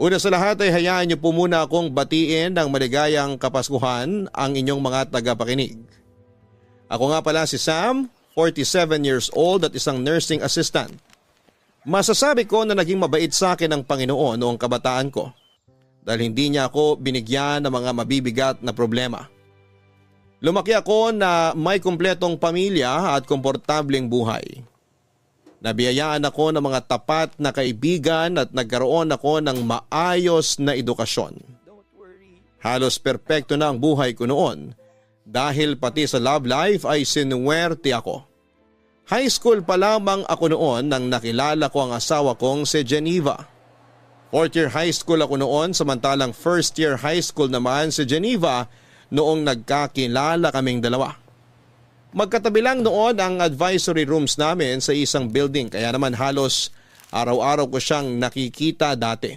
Una sa lahat ay hayaan niyo po muna akong batiin ng maligayang Kapaskuhan ang inyong mga tagapakinig. Ako nga pala si Sam, 47 years old at isang nursing assistant. Masasabi ko na naging mabait sa akin ng Panginoon noong kabataan ko dahil hindi niya ako binigyan ng mga mabibigat na problema. Lumaki ako na may kumpletong pamilya at komportableng buhay. Nabiyayaan ako ng mga tapat na kaibigan at nagkaroon ako ng maayos na edukasyon. Halos perpekto na ang buhay ko noon dahil pati sa love life ay sinuwerte ako. High school pa lamang ako noon nang nakilala ko ang asawa kong si Geneva. Fourth year high school ako noon samantalang first year high school naman si Geneva noong nagkakilala kaming dalawa. Magkatabi lang noon ang advisory rooms namin sa isang building kaya naman halos araw-araw ko siyang nakikita dati.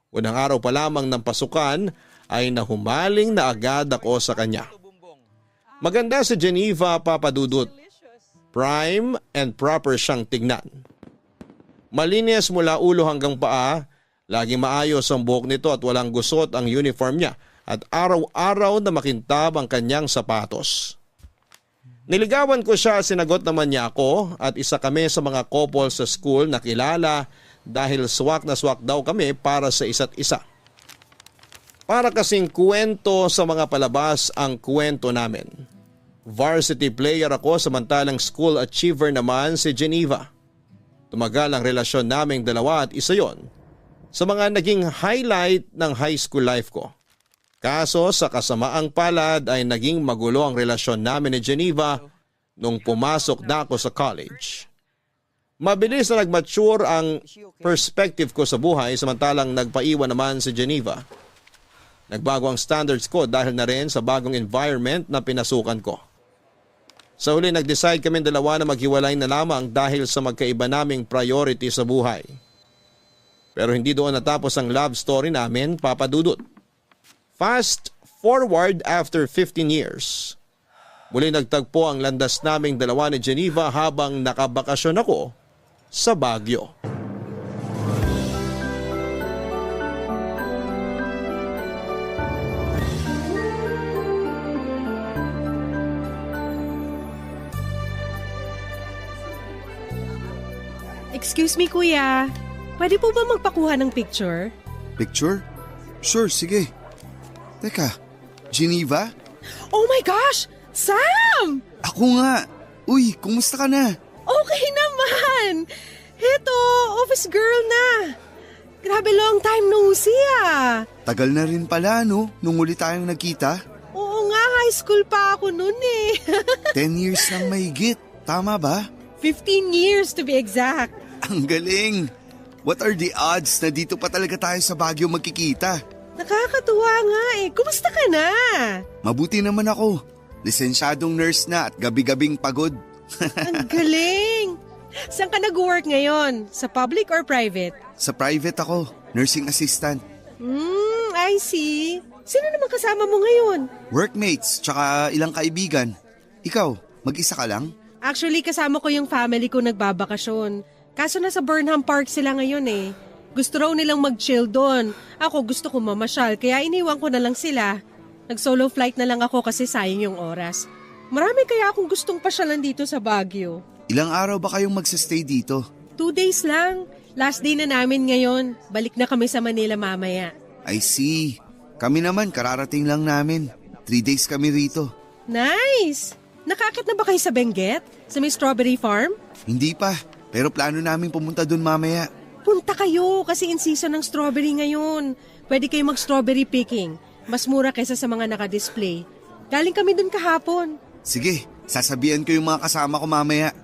Unang araw pa lamang ng pasukan ay nahumaling na agad ako sa kanya. Maganda si Geneva, Papa Dudut. Prime and proper siyang tignan. Malinis mula ulo hanggang paa, laging maayos ang buhok nito at walang gusot ang uniform niya at araw-araw na makintab ang kanyang sapatos. Niligawan ko siya, sinagot naman niya ako at isa kami sa mga couple sa school na kilala dahil swak na swak daw kami para sa isa't isa. Para kasing kwento sa mga palabas ang kwento namin. Varsity player ako samantalang school achiever naman si Geneva. Tumagal ang relasyon naming dalawa at isa yon sa mga naging highlight ng high school life ko. Kaso sa kasamaang palad ay naging magulo ang relasyon namin ni Geneva nung pumasok na ako sa college. Mabilis na nag-mature ang perspective ko sa buhay samantalang nagpaiwan naman si Geneva. Nagbago ang standards ko dahil na rin sa bagong environment na pinasukan ko. Sa huli nag-decide kami dalawa na maghiwalay na lamang dahil sa magkaiba naming priority sa buhay. Pero hindi doon natapos ang love story namin, Papa Dudut. Fast forward after 15 years. Muli nagtagpo ang landas naming dalawa ni Geneva habang nakabakasyon ako sa Baguio. Excuse me, kuya. Pwede po ba magpakuha ng picture? Picture? Sure, sige. Teka, Geneva? Oh my gosh! Sam! Ako nga. Uy, kumusta ka na? Okay naman! Heto, office girl na. Grabe, long time no see ah. Tagal na rin pala, no? Nung uli tayong nagkita. Oo nga, high school pa ako nun eh. 10 years nang mahigit. Tama ba? 15 years to be exact. Ang galing. What are the odds na dito pa talaga tayo sa Baguio magkikita? Nakakatuwa nga eh. Kumusta ka na? Mabuti naman ako. Lisensyadong nurse na at gabi-gabing pagod. Ang galing! Saan ka nag-work ngayon? Sa public or private? Sa private ako, nursing assistant. I see. Sino naman kasama mo ngayon? Workmates, tsaka ilang kaibigan. Ikaw, mag-isa ka lang? Actually, kasama ko yung family ko nagbabakasyon. Kaso nasa Burnham Park sila ngayon eh. Gusto raw nilang mag-chill doon. Ako gusto ko mamasyal kaya iniwan ko na lang sila. Nag-solo flight na lang ako kasi sayang yung oras. Marami kaya akong gustong pasyalan dito sa Baguio. Ilang araw ba kayong magsastay dito? 2 days lang. Last day na namin ngayon. Balik na kami sa Manila mamaya. I see. Kami naman kararating lang namin. 3 days kami rito. Nice! Nakakit na ba kayo sa Benguet? Sa may strawberry farm? Hindi pa, pero plano namin pumunta dun mamaya. Punta kayo kasi in season ng strawberry ngayon. Pwede kayo mag-strawberry picking. Mas mura kaysa sa mga naka-display. Galing kami dun kahapon. Sige, sasabihan ko yung mga kasama ko mamaya.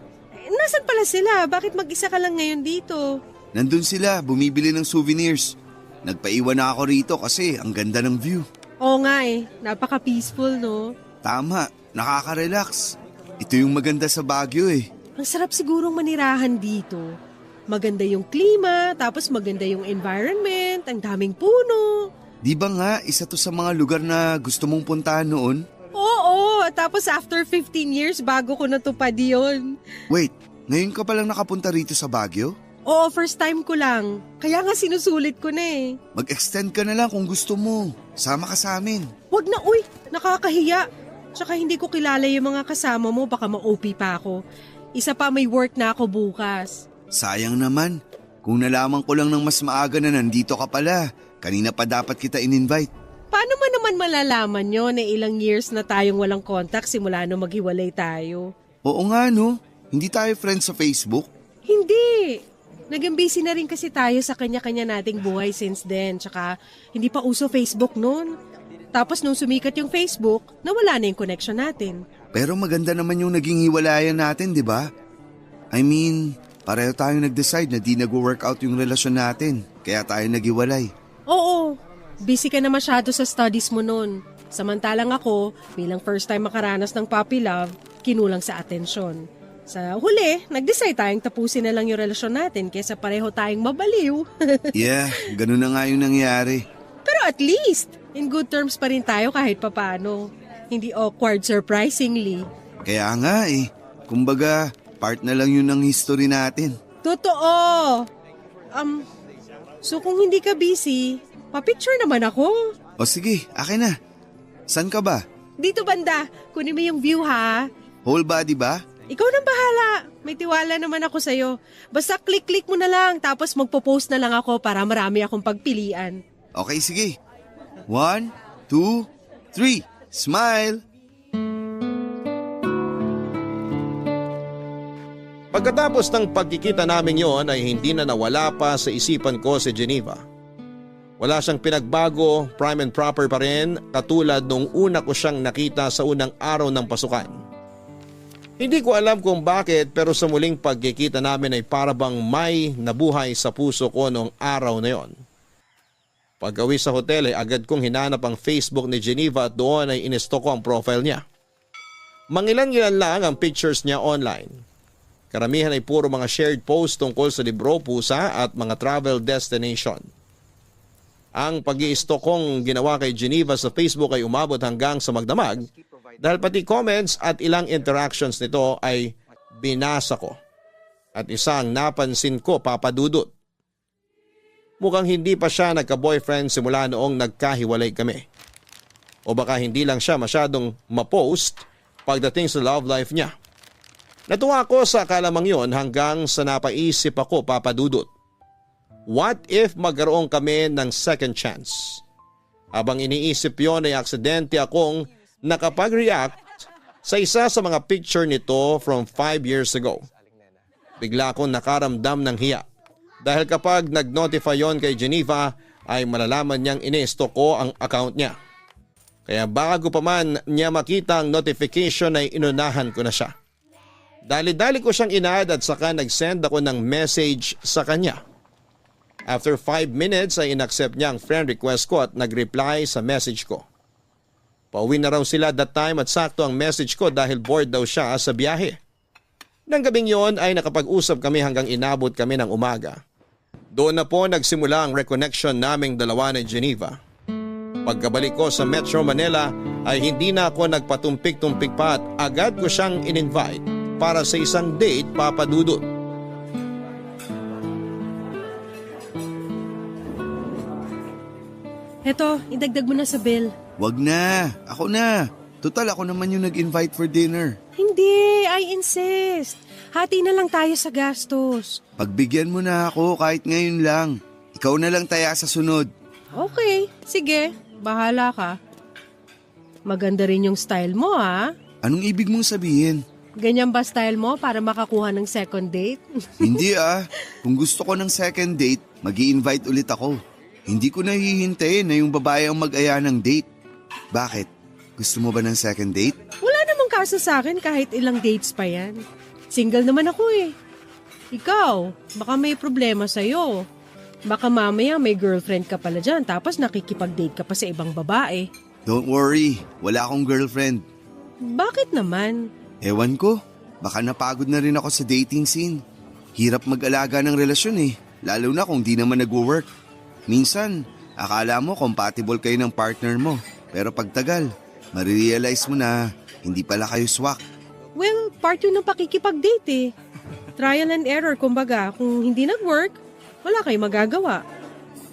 Nasaan pala sila? Bakit mag-isa ka lang ngayon dito? Nandun sila, bumibili ng souvenirs. Nagpaiwan na ako rito kasi ang ganda ng view. Oo nga eh, napaka-peaceful no? Tama, nakaka-relax. Ito yung maganda sa Baguio eh. Ang sarap sigurong manirahan dito. Maganda yung klima, tapos maganda yung environment, ang daming puno. Di ba nga isa to sa mga lugar na gusto mong puntahan noon? Oo, tapos after 15 years bago ko natupad yun. Wait, ngayon ka palang nakapunta rito sa Baguio? Oo, first time ko lang. Kaya nga sinusulit ko na eh. Mag-extend ka na lang kung gusto mo. Sama ka sa amin. Wag na, uy, nakakahiya. Tsaka hindi ko kilala yung mga kasama mo, baka ma-OP pa ako. Isa pa, may work na ako bukas. Sayang naman. Kung nalaman ko lang ng mas maaga na nandito ka pala, kanina pa dapat kita in-invite. Paano mo naman malalaman yun na ilang years na tayong walang contact simula nung maghiwalay tayo? Oo nga no, hindi tayo friends sa Facebook. Hindi. Naging busy na rin kasi tayo sa kanya-kanya nating buhay since then. Tsaka hindi pa uso Facebook noon. Tapos nung sumikat yung Facebook, nawala na yung connection natin. Pero maganda naman yung naging hiwalayan natin, di ba? I mean, pareho tayo nag-decide na di nag-workout yung relasyon natin. Kaya tayo naghiwalay. Oo, busy ka na masyado sa studies mo noon. Samantalang ako, bilang first time makaranas ng puppy love, kinulang sa atensyon. Sa huli, nag-decide tayong tapusin na lang yung relasyon natin kaysa pareho tayong mabaliw. Yeah, ganun na nga yung nangyari. Pero at least, in good terms pa rin tayo kahit papano. Hindi awkward surprisingly. Kaya nga eh, kumbaga, part na lang yun ng history natin. Totoo! So kung hindi ka busy, pa-picture naman ako. O sige, akin na. San ka ba? Dito banda, kunin mo yung view ha. Whole body ba? Ikaw nang bahala. May tiwala naman ako sa'yo. Basta click-click mo na lang tapos magpo-post na lang ako para marami akong pagpilian. Okay, sige. 1, 2, 3. Smile! Pagkatapos ng pagkikita namin yon ay hindi na nawala pa sa isipan ko si Geneva. Wala siyang pinagbago, prime and proper pa rin katulad nung una ko siyang nakita sa unang araw ng pasukan. Hindi ko alam kung bakit pero sa muling pagkikita namin ay parabang may nabuhay sa puso ko noong araw na yon. Pag-uwi sa hotel ay agad kong hinanap ang Facebook ni Geneva at doon ay inistok ko ang profile niya. Mangilan-ngilan lang ang pictures niya online. Karamihan ay puro mga shared posts tungkol sa libro, pusa at mga travel destination. Ang pag-i-stalk kong ginawa kay Geneva sa Facebook ay umabot hanggang sa magdamag dahil pati comments at ilang interactions nito ay binasa ko. At isang napansin ko, Papa Dudut. Mukhang hindi pa siya nagka-boyfriend simula noong nagkahiwalay kami. O baka hindi lang siya masyadong ma-post pagdating sa love life niya. Natuwa ako sa kalamang yon hanggang sa napaisip ako, Papa Dudut. What if magkaroon kami ng second chance? Habang iniisip yon ay aksidente akong nakapag-react sa isa sa mga picture nito from 5 years ago. Bigla akong nakaramdam ng hiya. Dahil kapag nag-notify yon kay Geneva ay malalaman niyang ini-stalk ko ang account niya. Kaya bago pa man niya makita ang notification ay inunahan ko na siya. Dali-dali ko siyang in-add at saka nag-send ako ng message sa kanya. After 5 minutes ay inaccept niya ang friend request ko at nag-reply sa message ko. Pauwi na raw sila that time at sakto ang message ko dahil bored daw siya sa biyahe. Nang gabing yon ay nakapag-usap kami hanggang inabot kami ng umaga. Doon na po nagsimula ang reconnection naming dalawa ni Geneva. Pagkabalik ko sa Metro Manila ay hindi na ako nagpatumpik-tumpik pa at agad ko siyang in-invite para sa isang date, Papa Dudut. Eto, idagdag mo na sa bill. Wag na, ako na. Total ako naman yung nag-invite for dinner. Hindi, I insist. Hati na lang tayo sa gastos. Pagbigyan mo na ako kahit ngayon lang. Ikaw na lang taya sa sunod. Okay, sige. Bahala ka. Maganda rin yung style mo, ha? Anong ibig mong sabihin? Ganyan ba style mo para makakuha ng second date? Hindi ah. Kung gusto ko ng second date, mag-i-invite ulit ako. Hindi ko nahihintayin na yung babae ang mag-aya ng date. Bakit? Gusto mo ba ng second date? Wala namang kaso sa akin kahit ilang dates pa yan. Single naman ako eh. Ikaw, baka may problema sa'yo. Baka mamaya may girlfriend ka pala dyan tapos nakikipag-date ka pa sa ibang babae. Don't worry, wala akong girlfriend. Bakit naman? Ewan ko, baka napagod na rin ako sa dating scene. Hirap mag-alaga ng relasyon eh, lalo na kung di naman nag-work. Minsan, akala mo compatible kayo ng partner mo, pero pagtagal, marirealize mo na Hindi pala kayo swak. Well, part yun ng pakikipag-date eh. Trial and error, kumbaga. Kung hindi nag-work, wala kayong magagawa.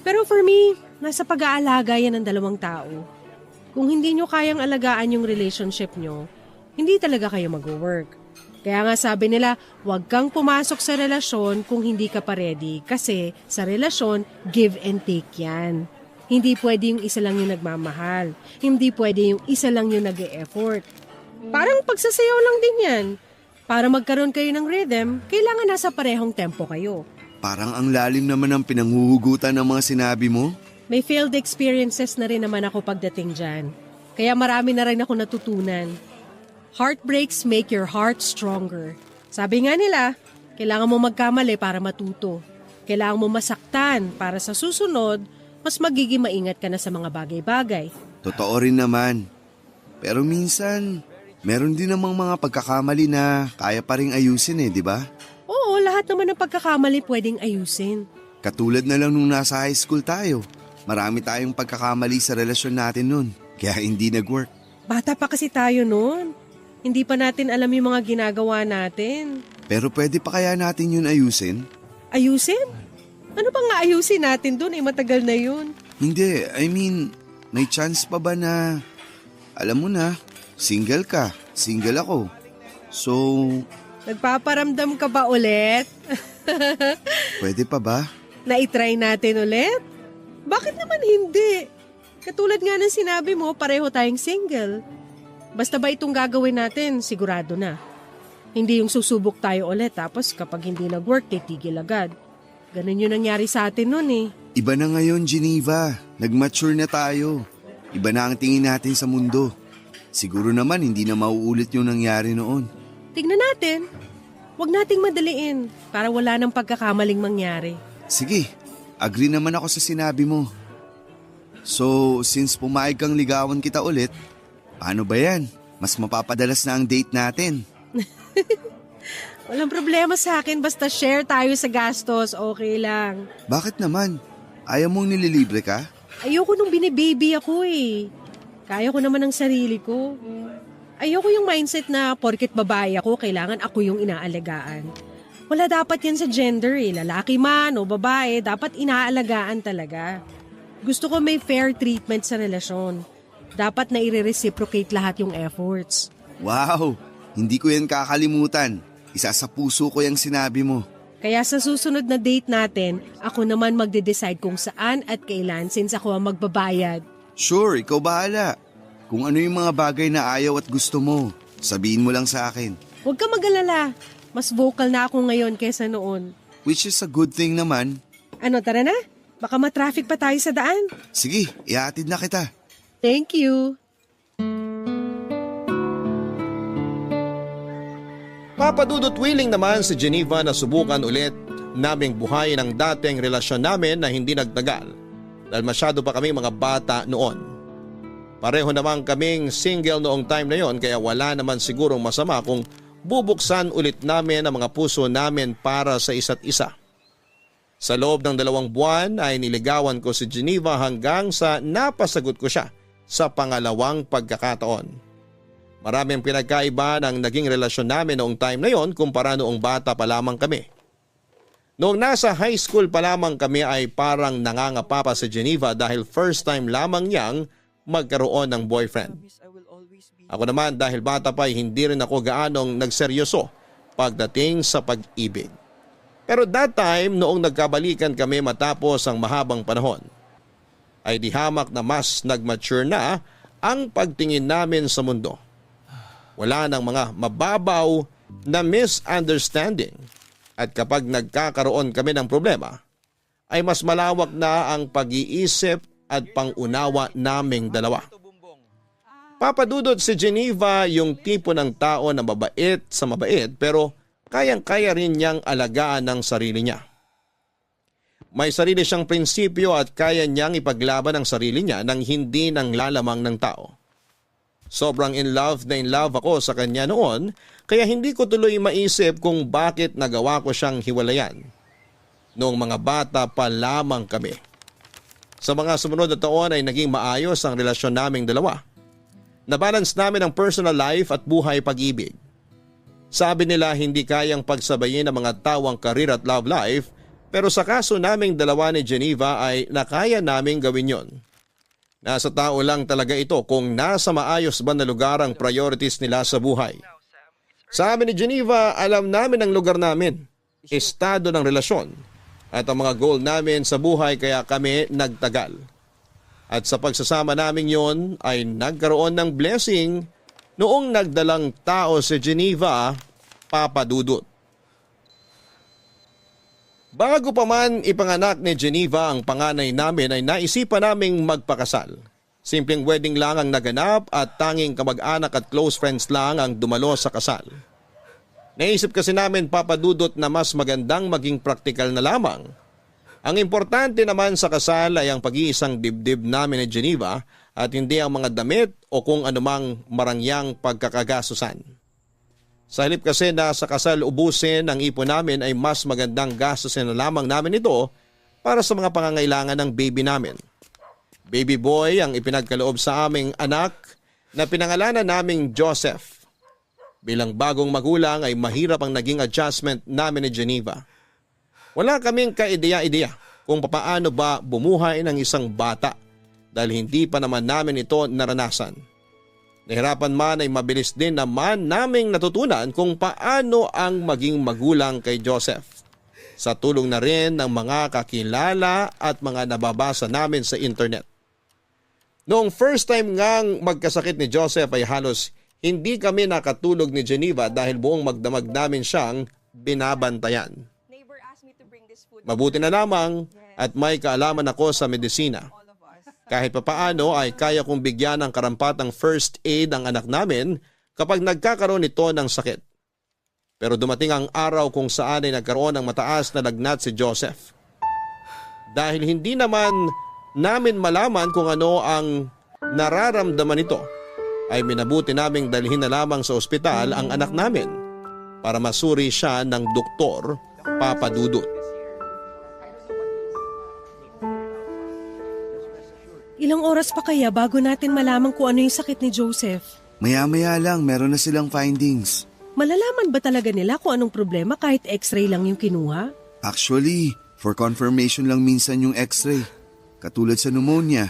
Pero for me, nasa pag-aalaga yan ng dalawang tao. Kung hindi nyo kayang alagaan yung relationship nyo, hindi talaga kayo mag-work. Kaya nga sabi nila, huwag kang pumasok sa relasyon kung hindi ka pa ready. Kasi sa relasyon, give and take yan. Hindi pwede yung isa lang yung nagmamahal. Hindi pwede yung isa lang yung nag-e-effort. Parang pagsasayaw lang din yan. Para magkaroon kayo ng rhythm, kailangan nasa parehong tempo kayo. Parang ang lalim naman ng pinanghuhugutan ng mga sinabi mo. May failed experiences na rin naman ako pagdating dyan. Kaya marami na rin ako natutunan. Heartbreaks make your heart stronger. Sabi nga nila, kailangan mo magkamali para matuto. Kailangan mo masaktan para sa susunod, mas magiging maingat ka na sa mga bagay-bagay. Totoo rin naman. Pero minsan, meron din namang mga pagkakamali na kaya pa ring ayusin di ba? Oo, lahat naman ng pagkakamali pwedeng ayusin. Katulad na lang nung nasa high school tayo. Marami tayong pagkakamali sa relasyon natin nun, kaya hindi nag-work. Bata pa kasi tayo noon. Hindi pa natin alam yung mga ginagawa natin. Pero pwede pa kaya natin yun ayusin? Ayusin? Ano pa nga ayusin natin doon? Matagal na yun. Hindi, I mean, may chance pa ba na, alam mo na, single ka, single ako. So, Nagpaparamdam ka ba ulit? pwede pa ba? Na-try natin ulit? Bakit naman hindi? Katulad nga ng sinabi mo, pareho tayong single. Basta ba itong gagawin natin, sigurado na. Hindi yung susubok tayo ulit tapos kapag hindi nag-work, titigil agad. Ganun yung nangyari sa atin nun eh. Iba na ngayon, Geneva. Nag-mature na tayo. Iba na ang tingin natin sa mundo. Siguro naman hindi na mauulit yung nangyari noon. Tignan natin. Huwag nating madaliin para wala nang pagkakamaling mangyari. Sige, agree naman ako sa sinabi mo. So, since pumayag kang ligawan kita ulit, paano ba yan? Mas mapapadalas na ang date natin. Walang problema sa akin basta share tayo sa gastos, okay lang. Bakit naman? Ayaw mong nililibre ka? Ayoko nung binibaby ako eh. Kaya ko naman ang sarili ko. Ayoko yung mindset na porket babae ako, kailangan ako yung inaalagaan. Wala dapat yan sa gender eh. Lalaki man o babae, dapat inaalagaan talaga. Gusto ko may fair treatment sa relasyon. Dapat na i-reciprocate lahat yung efforts. Wow! Hindi ko yan kakalimutan. Isa sa puso ko yung sinabi mo. Kaya sa susunod na date natin, ako naman magde-decide kung saan at kailan since ako ang magbabayad. Sure, ikaw bahala. Kung ano yung mga bagay na ayaw at gusto mo, sabihin mo lang sa akin. Huwag ka mag-alala. Mas vocal na ako ngayon kaysa noon. Which is a good thing naman. Ano, tara na? Baka matraffic pa tayo sa daan. Sige, ihatid na kita. Thank you. Papadudot willing naman si Geneva na subukan ulit naming buhayin ang dating relasyon namin na hindi nagtagal dahil masyado pa kaming mga bata noon. Pareho naman kaming single noong time na yon kaya wala naman sigurong masama kung bubuksan ulit namin ang mga puso namin para sa isa't isa. Sa loob ng 2 buwan ay niligawan ko si Geneva hanggang sa napasagot ko siya sa pangalawang pagkakataon. Maraming pinagkaiba ng naging relasyon namin noong time na yon kumpara noong bata pa lamang kami. Noong nasa high school pa lamang kami ay parang nangangapa pa si Geneva dahil first time lamang niyang magkaroon ng boyfriend. Ako naman dahil bata pa ay hindi rin ako gaanong nagseryoso pagdating sa pag-ibig. Pero that time noong nagkabalikan kami matapos ang mahabang panahon, ay di hamak na mas nag-mature na ang pagtingin namin sa mundo. Wala nang mga mababaw na misunderstanding at kapag nagkakaroon kami ng problema, ay mas malawak na ang pag-iisip at pangunawa naming dalawa. Papadudot si Geneva yung tipo ng tao na mabait sa mabait pero kayang-kaya rin niyang alagaan ng sarili niya. May sarili siyang prinsipyo at kaya niyang ipaglaban ang sarili niya nang hindi nang lalamang ng tao. Sobrang in love ako sa kanya noon kaya hindi ko tuloy maisip kung bakit nagawa ko siyang hiwalayan. Noong mga bata pa lamang kami. Sa mga sumunod na taon ay naging maayos ang relasyon naming dalawa. Nabalance namin ang personal life at buhay pag-ibig. Sabi nila hindi kayang pagsabayin ng mga tawang career at love life, pero sa kaso naming dalawa ni Geneva ay nakaya naming gawin yon. Nasa tao lang talaga ito kung nasa maayos ba na lugar ang priorities nila sa buhay. Sabi ni Geneva, alam namin ang lugar namin, estado ng relasyon at ang mga goal namin sa buhay kaya kami nagtagal. At sa pagsasama namin yon ay nagkaroon ng blessing noong nagdalang tao si Geneva, Papa Dudut. Bago pa man ipanganak ni Geneva ang panganay namin ay naisipan naming magpakasal. Simpleng wedding lang ang naganap at tanging kamag-anak at close friends lang ang dumalo sa kasal. Naisip kasi namin, Papa Dudut, na mas magandang maging praktikal na lamang. Ang importante naman sa kasal ay ang pag-iisang dibdib namin ni Geneva at hindi ang mga damit o kung anumang marangyang pagkakagasusan. Sa halip kasi na sa kasal ubusin ang ipon namin ay mas magandang gastusin na lamang namin ito para sa mga pangangailangan ng baby namin. Baby boy ang ipinagkaloob sa aming anak na pinangalanan naming Joseph. Bilang bagong magulang ay mahirap ang naging adjustment namin ni Geneva. Wala kaming kaideya-ideya kung paano ba bumuhay ng isang bata dahil hindi pa naman namin ito naranasan. Nahirapan man ay mabilis din naman naming natutunan kung paano ang maging magulang kay Joseph. Sa tulong na rin ng mga kakilala at mga nababasa namin sa internet. Noong first time ngang magkasakit ni Joseph ay halos hindi kami nakatulog ni Geneva dahil buong magdamag namin siyang binabantayan. Mabuti na lamang at may kaalaman ako sa medisina. Kahit papaano ay kaya kong bigyan ng karampatang first aid ang anak namin kapag nagkakaroon ito ng sakit. Pero dumating ang araw kung saan ay nagkaroon ng mataas na lagnat si Joseph. Dahil hindi naman namin malaman kung ano ang nararamdaman nito, ay minabuti naming dalhin na lamang sa ospital ang anak namin para masuri siya ng doktor, Papa Dudut. Ilang oras pa kaya bago natin malaman kung ano yung sakit ni Joseph? Maya-maya lang, meron na silang findings. Malalaman ba talaga nila kung anong problema kahit x-ray lang yung kinuha? Actually, for confirmation lang minsan yung x-ray. Katulad sa pneumonia,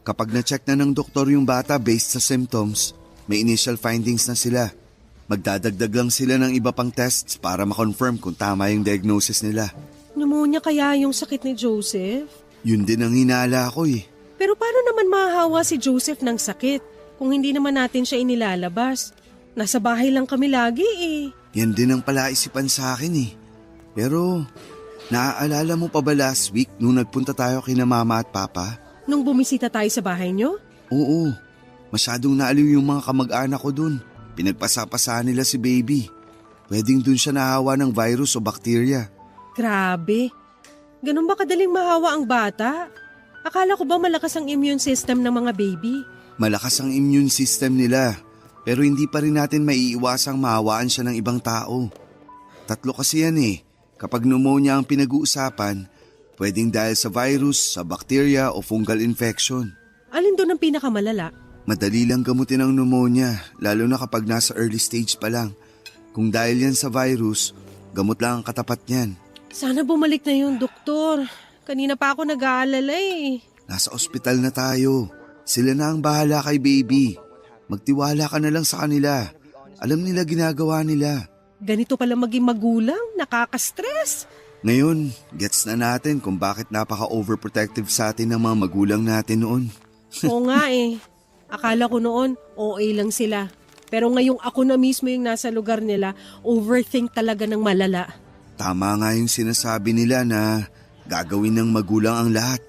kapag na-check na ng doktor yung bata based sa symptoms, may initial findings na sila. Magdadagdag lang sila ng iba pang tests para ma-confirm kung tama yung diagnosis nila. Pneumonia kaya yung sakit ni Joseph? Yun din ang hinala ko eh. Pero paano naman mahahawa si Joseph ng sakit kung hindi naman natin siya inilalabas? Nasa bahay lang kami lagi eh. Yan din ang palaisipan sa akin eh. Pero, naaalala mo pa ba last week nung nagpunta tayo kina mama at papa? Nung bumisita tayo sa bahay nyo? Oo, masyadong naaliw yung mga kamag-anak ko dun. Pinagpasapasahan nila si baby. Pwedeng dun siya nahawa ng virus o bakterya. Grabe. Ganun ba kadaling mahawa ang bata? Akala ko ba malakas ang immune system ng mga baby? Malakas ang immune system nila, pero hindi pa rin natin maiiwasang mahawaan siya ng ibang tao. 3 kasi yan eh. Kapag pneumonia ang pinag-uusapan, pwedeng dahil sa virus, sa bacteria o fungal infection. Alin doon ang pinakamalala? Madali lang gamutin ang pneumonia, lalo na kapag nasa early stage pa lang. Kung dahil yan sa virus, gamot lang ang katapat niyan. Sana bumalik na yung doktor. Kanina pa ako nag-aalala eh. Nasa ospital na tayo. Sila na ang bahala kay baby. Magtiwala ka na lang sa kanila. Alam nila ginagawa nila. Ganito pala maging magulang, nakaka-stress. Ngayon, gets na natin kung bakit napaka-overprotective sa atin ng mga magulang natin noon. Oo nga eh. Akala ko noon, OA lang sila. Pero ngayong ako na mismo yung nasa lugar nila, overthink talaga ng malala. Tama nga yung sinasabi nila na gagawin ng magulang ang lahat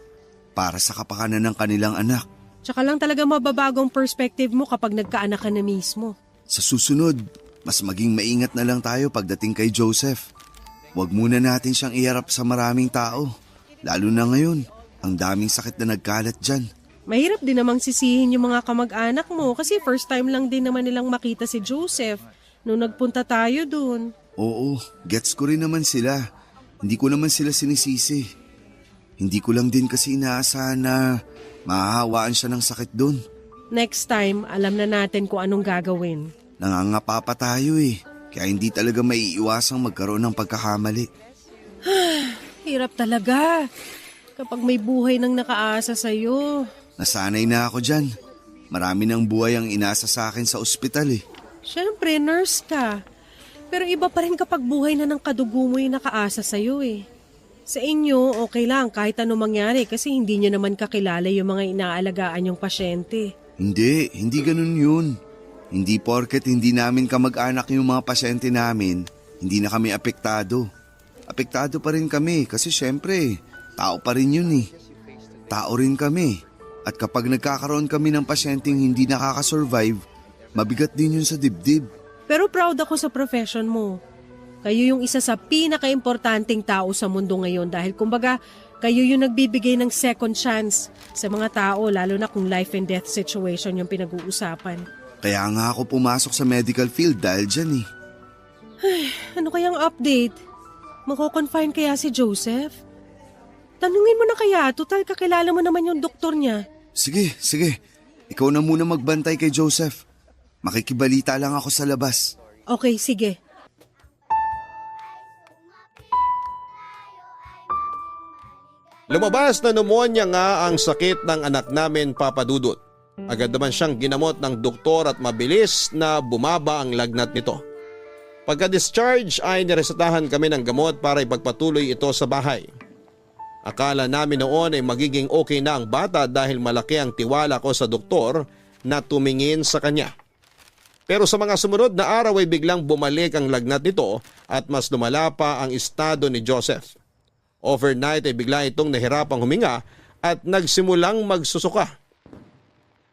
para sa kapakanan ng kanilang anak. Tsaka lang talaga mababagong perspective mo kapag nagkaanak ka na mismo. Sa susunod, mas maging maingat na lang tayo pagdating kay Joseph. Huwag muna natin siyang iharap sa maraming tao. Lalo na ngayon, ang daming sakit na nagkalat dyan. Mahirap din namang sisihin yung mga kamag-anak mo kasi first time lang din naman nilang makita si Joseph nung nagpunta tayo dun. Oo, gets ko rin naman sila. Hindi ko naman sila sinisisi. Hindi ko lang din kasi inaasahan na mahahawaan siya ng sakit doon. Next time, alam na natin kung anong gagawin. Nangangapa pa tayo eh. Kaya hindi talaga maiiwasang magkaroon ng pagkakamali. Hirap talaga kapag may buhay nang nakaasa sa'yo. Nasanay na ako dyan. Marami ng buhay ang inasa sa akin sa ospital eh. Siyempre, nurse ka. Pero iba pa rin kapag buhay na ng kadugo mo yung nakaasa sa'yo eh. Sa inyo, okay lang kahit ano mangyari kasi hindi nyo naman kakilala yung mga inaalagaan yung pasyente. Hindi ganun yun. Hindi porket hindi namin kamag-anak yung mga pasyente namin, hindi na kami apektado. Apektado pa rin kami kasi syempre, tao pa rin yun eh. Tao rin kami. At kapag nagkakaroon kami ng pasyenteng hindi nakakasurvive, mabigat din yun sa dibdib. Pero proud ako sa profession mo. Kayo yung isa sa pinaka-importanting tao sa mundo ngayon dahil kumbaga kayo yung nagbibigay ng second chance sa mga tao lalo na kung life and death situation yung pinag-uusapan. Kaya nga ako pumasok sa medical field dahil dyan eh. Ano kayang update? Mako-confine kaya si Joseph? Tanungin mo na kaya, total kakilala mo naman yung doktor niya. Sige. Ikaw na muna magbantay kay Joseph. Makikibalita lang ako sa labas. Okay, sige. Lumabas na pneumonia nga ang sakit ng anak namin, Papa Dudut. Agad naman siyang ginamot ng doktor at mabilis na bumaba ang lagnat nito. Pagka-discharge ay niresetahan kami ng gamot para ipagpatuloy ito sa bahay. Akala namin noon ay magiging okay na ang bata dahil malaki ang tiwala ko sa doktor na tumingin sa kanya. Pero sa mga sumunod na araw ay biglang bumalik ang lagnat nito at mas lumala pa ang estado ni Joseph. Overnight ay bigla itong nahirapang huminga at nagsimulang magsusuka.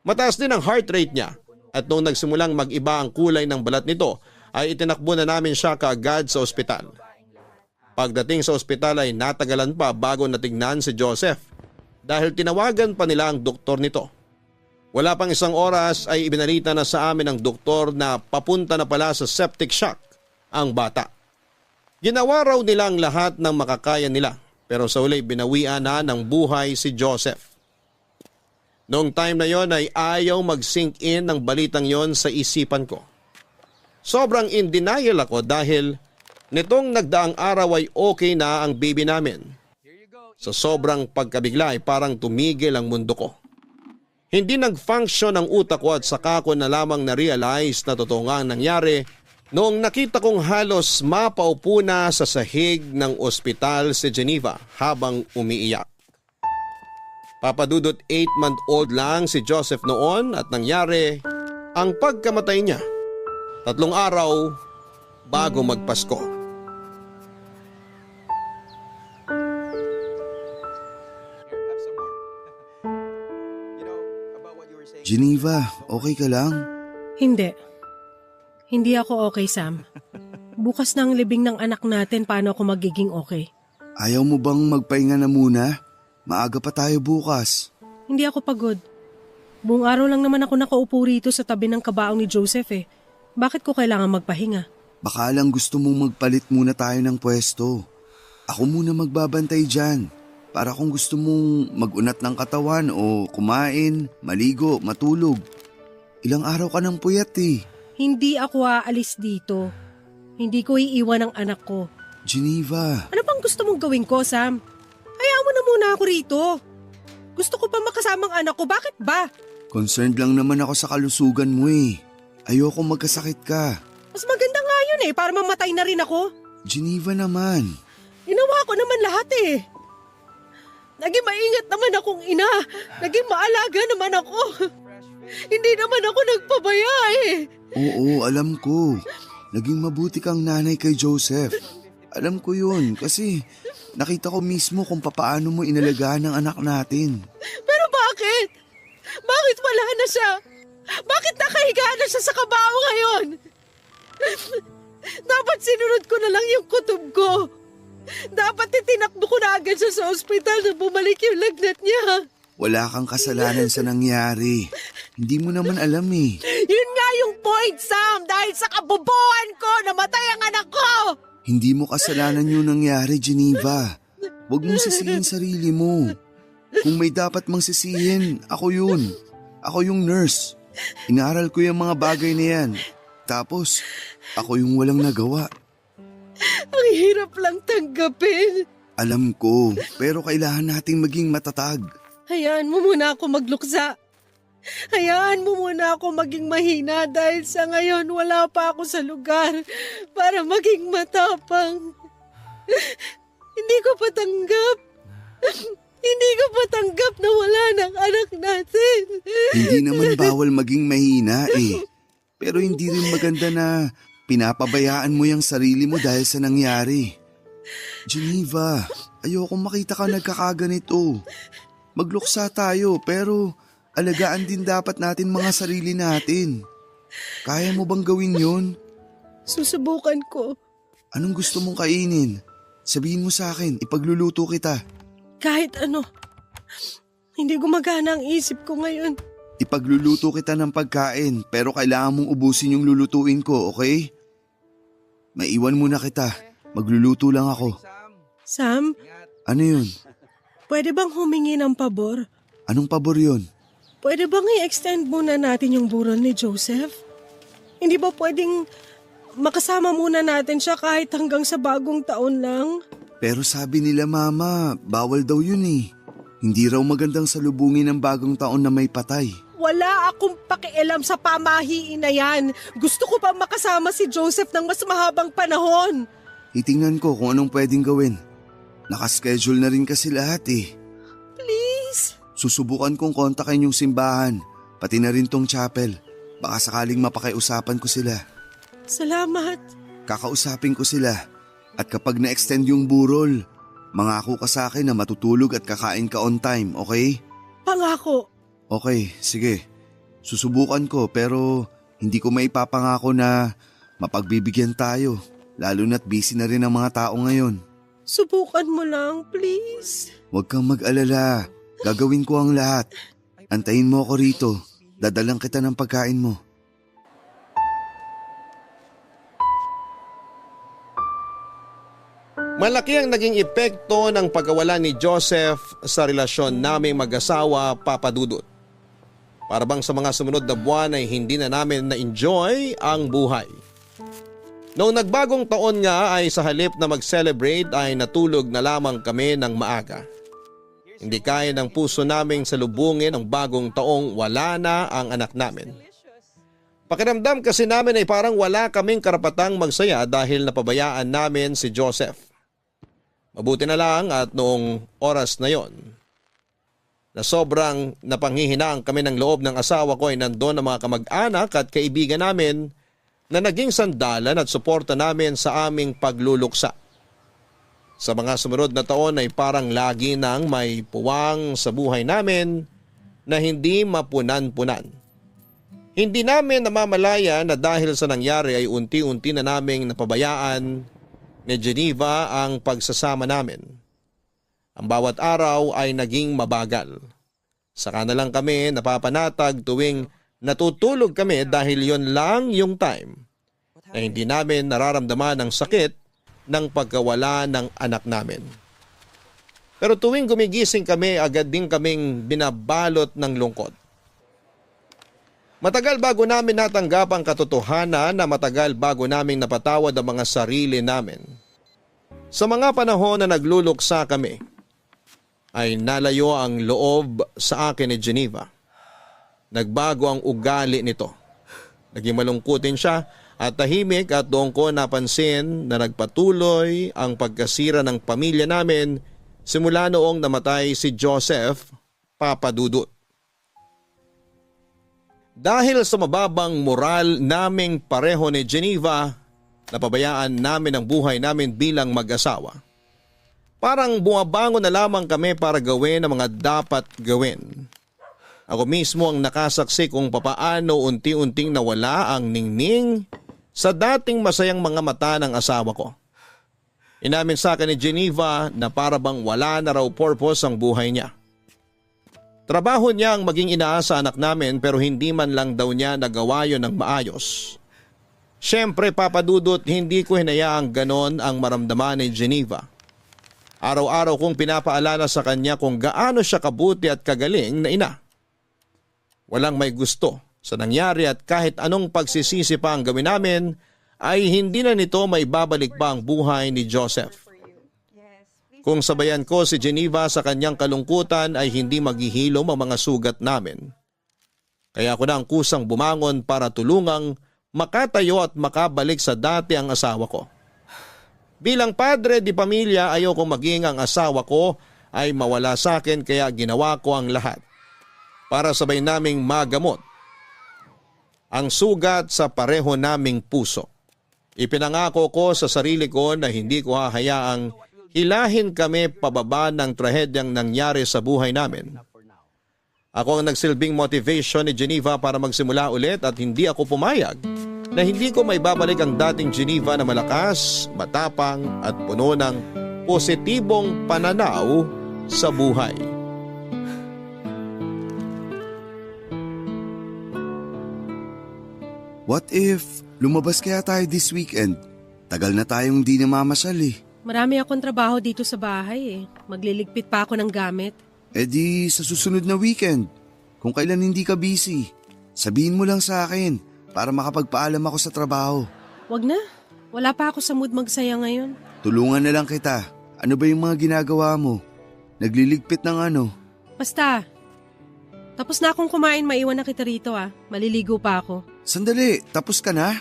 Mataas din ang heart rate niya at nung nagsimulang mag-iba ang kulay ng balat nito ay itinakbo na namin siya kaagad sa ospital. Pagdating sa ospital ay natagalan pa bago natignan si Joseph dahil tinawagan pa nila ang doktor nito. Wala pang isang oras ay ibinalita na sa amin ng doktor na papunta na pala sa septic shock ang bata. Ginawa raw nila ang lahat ng makakaya nila pero sa huli binawian na ng buhay si Joseph. Noong time na yon ay ayaw mag-sink in ng balitang yon sa isipan ko. Sobrang in denial ako dahil nitong nagdaang araw ay okay na ang baby namin. Sa sobrang pagkabigla ay parang tumigil ang mundo ko. Hindi nag-function ang utak ko at saka ko na lamang na-realize na totoo nga ang nangyari noong nakita kong halos mapaupo na sa sahig ng ospital si Geneva habang umiiyak. Papadudot 8-month-old lang si Joseph noon at nangyari ang pagkamatay niya 3 araw bago magpasko. Geneva, okay ka lang? Hindi. Hindi ako okay, Sam. Bukas na ang libing ng anak natin, paano ako magiging okay? Ayaw mo bang magpahinga na muna? Maaga pa tayo bukas. Hindi ako pagod. Buong araw lang naman ako nakaupo rito sa tabi ng kabaong ni Joseph eh. Bakit ko kailangan magpahinga? Baka lang gusto mong magpalit muna tayo ng pwesto. Ako muna magbabantay dyan. Para kung gusto mong mag-unat ng katawan o kumain, maligo, matulog. Ilang araw ka ng puyat eh. Hindi ako aalis dito. Hindi ko iiwan ang anak ko. Geneva. Ano bang gusto mong gawin ko, Sam? Hayaan mo na muna ako rito. Gusto ko pa makasamang anak ko, bakit ba? Concerned lang naman ako sa kalusugan mo eh. Ayoko magkasakit ka. Mas maganda nga yun eh, para mamatay na rin ako. Geneva naman. Ginawa ko naman lahat eh. Naging maingat naman akong ina. Naging maalaga naman ako. Hindi naman ako nagpabaya eh. Oo, alam ko. Naging mabuti kang nanay kay Joseph. Alam ko yun kasi nakita ko mismo kung papaano mo inalagaan ang anak natin. Pero bakit? Bakit wala na siya? Bakit nakahiga na siya sa kabao ngayon? Dapat sinunod ko na lang yung kutob ko. Dapat itinakbo ko na agad siya sa ospital na bumalik yung lagnat niya. Wala kang kasalanan sa nangyari. Hindi mo naman alam eh. Yun nga yung point, Sam. Dahil sa kabobohan ko, namatay ang anak ko. Hindi mo kasalanan yung nangyari, Geneva. Huwag mong sisihin sarili mo. Kung may dapat mang sisihin, ako yun. Ako yung nurse. Inaral ko yung mga bagay na yan. Tapos, ako yung walang nagawa. Ang hirap lang tanggapin. Alam ko, pero kailangan nating maging matatag. Hayaan mo muna ako magluksa. Hayaan mo muna ako maging mahina dahil sa ngayon wala pa ako sa lugar para maging matapang. Hindi ko pa tanggap. Hindi ko pa tanggap na wala ng anak natin. Hindi naman bawal maging mahina eh. Pero hindi rin maganda na pinapabayaan mo yung sarili mo dahil sa nangyari. Geneva, ayoko makita ka nagkakaganito. Magluksa tayo pero alagaan din dapat natin mga sarili natin. Kaya mo bang gawin yun? Susubukan ko. Anong gusto mong kainin? Sabihin mo sa akin, ipagluluto kita. Kahit ano. Hindi gumagana ang isip ko ngayon. Ipagluluto kita ng pagkain pero kailangan mong ubusin yung lulutuin ko, okay? Maiwan muna kita. Magluluto lang ako. Sam, Ano yun? pwede bang humingi ng pabor? Anong pabor yun? Pwede bang i-extend muna natin yung buron ni Joseph? Hindi ba pwedeng makasama muna natin siya kahit hanggang sa bagong taon lang? Pero sabi nila mama, bawal daw yun eh. Hindi raw magandang salubungin ng bagong taon na may patay. Wala akong pakialam sa pamahiin na yan. Gusto ko pa makasama si Joseph ng mas mahabang panahon. Titingnan ko kung anong pwedeng gawin. Nakaschedule na rin kasi lahat eh. Please? Susubukan kong kontakin yung simbahan, pati na rin tong chapel. Baka sakaling mapakiusapan ko sila. Salamat. Kakausapin ko sila. At kapag na-extend yung burol, mangako ka sa akin na matutulog at kakain ka on time, okay? Pangako. Okay, sige. Susubukan ko pero hindi ko maipapangako na mapagbibigyan tayo. Lalo na't busy na rin ang mga tao ngayon. Subukan mo lang, please. Huwag kang mag-alala. Gagawin ko ang lahat. Antayin mo ako rito. Dadalang kita ng pagkain mo. Malaki ang naging epekto ng pagkawala ni Joseph sa relasyon naming mag-asawa, Papa Dudut. Para bang sa mga sumunod na buwan ay hindi na namin na-enjoy ang buhay. Noong nagbagong taon nga ay sa halip na mag-celebrate ay natulog na lamang kami ng maaga. Hindi kaya ng puso naming salubungin ang bagong taong wala na ang anak namin. Pakiramdam kasi namin ay parang wala kaming karapatang magsaya dahil napabayaan namin si Joseph. Mabuti na lang at noong oras na yon, na sobrang napanghihinaan kami ng loob ng asawa ko ay nandoon ang mga kamag-anak at kaibigan namin na naging sandalan at suporta namin sa aming pagluluksa. Sa mga sumunod na taon ay parang lagi nang may puwang sa buhay namin na hindi mapunan-punan. Hindi namin namamalaya na dahil sa nangyari ay unti-unti na naming napabayaan ni Geneva ang pagsasama namin. Ang bawat araw ay naging mabagal. Saka na lang kami napapanatag tuwing natutulog kami dahil yon lang yung time na hindi namin nararamdaman ang sakit ng pagkawala ng anak namin. Pero tuwing gumigising kami, agad din kaming binabalot ng lungkot. Matagal bago namin natanggap ang katotohanan na matagal bago namin napatawad ang mga sarili namin. Sa mga panahon na nagluluksa kami, ay nalayo ang loob sa akin ni Geneva. Nagbago ang ugali nito. Naging malungkutin siya at tahimik at doon ko napansin na nagpatuloy ang pagkasira ng pamilya namin simula noong namatay si Joseph, Papa Dudut. Dahil sa mababang moral naming pareho ni Geneva, napabayaan namin ang buhay namin bilang mag-asawa. Parang bumabangon na lamang kami para gawin ang mga dapat gawin. Ako mismo ang nakasaksi kung papaano unti-unting nawala ang ningning sa dating masayang mga mata ng asawa ko. Inamin sa akin ni Geneva na para bang wala na raw purpose ang buhay niya. Trabaho niya ang maging ina sa anak namin pero hindi man lang daw niya nagawa yon ng maayos. Siyempre Papa Dudut, hindi ko hinayaang ganon ang maramdaman ni Geneva. Araw-araw kong pinapaalala sa kanya kung gaano siya kabuti at kagaling na ina. Walang may gusto sa nangyari at kahit anong pagsisisi pa ang gawin namin ay hindi na nito maibabalik pa ang buhay ni Joseph. Kung sabayan ko si Geneva sa kanyang kalungkutan ay hindi maghihilom ang mga sugat namin. Kaya ako na ang kusang bumangon para tulungang makatayo at makabalik sa dati ang asawa ko. Bilang padre di pamilya, ayoko maging ang asawa ko ay mawala sa akin kaya ginawa ko ang lahat para sabay naming magamot ang sugat sa pareho naming puso. Ipinangako ko sa sarili ko na hindi ko hahayaang hilahin kami pababa ng trahedyang nangyari sa buhay namin. Ako ang nagsilbing motivation ni Geneva para magsimula ulit at hindi ako pumayag na hindi ko maibabalik ang dating Geneva na malakas, matapang at puno ng positibong pananaw sa buhay. What if lumabas kaya tayo this weekend? Tagal na tayong di namamasyal eh. Marami akong trabaho dito sa bahay eh. Magliligpit pa ako ng gamit. E di sa susunod na weekend, kung kailan hindi ka busy, sabihin mo lang sa akin para makapagpaalam ako sa trabaho. Wag na. Wala pa ako sa mood magsaya ngayon. Tulungan na lang kita. Ano ba yung mga ginagawa mo? Nagliligpit ng ano? Basta. Tapos na akong kumain, maiwan na kita rito ah. Maliligo pa ako. Sandali, tapos ka na?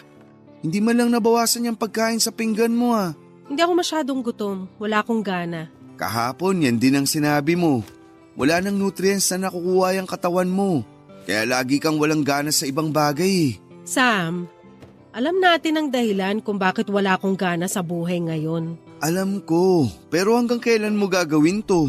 Hindi man lang nabawasan yung pagkain sa pinggan mo ah. Hindi ako masyadong gutom. Wala akong gana. Kahapon yan din ang sinabi mo. Wala nang nutrients na nakukuha yung katawan mo. Kaya lagi kang walang gana sa ibang bagay eh. Sam, alam natin ang dahilan kung bakit wala akong gana sa buhay ngayon. Alam ko, pero hanggang kailan mo gagawin to?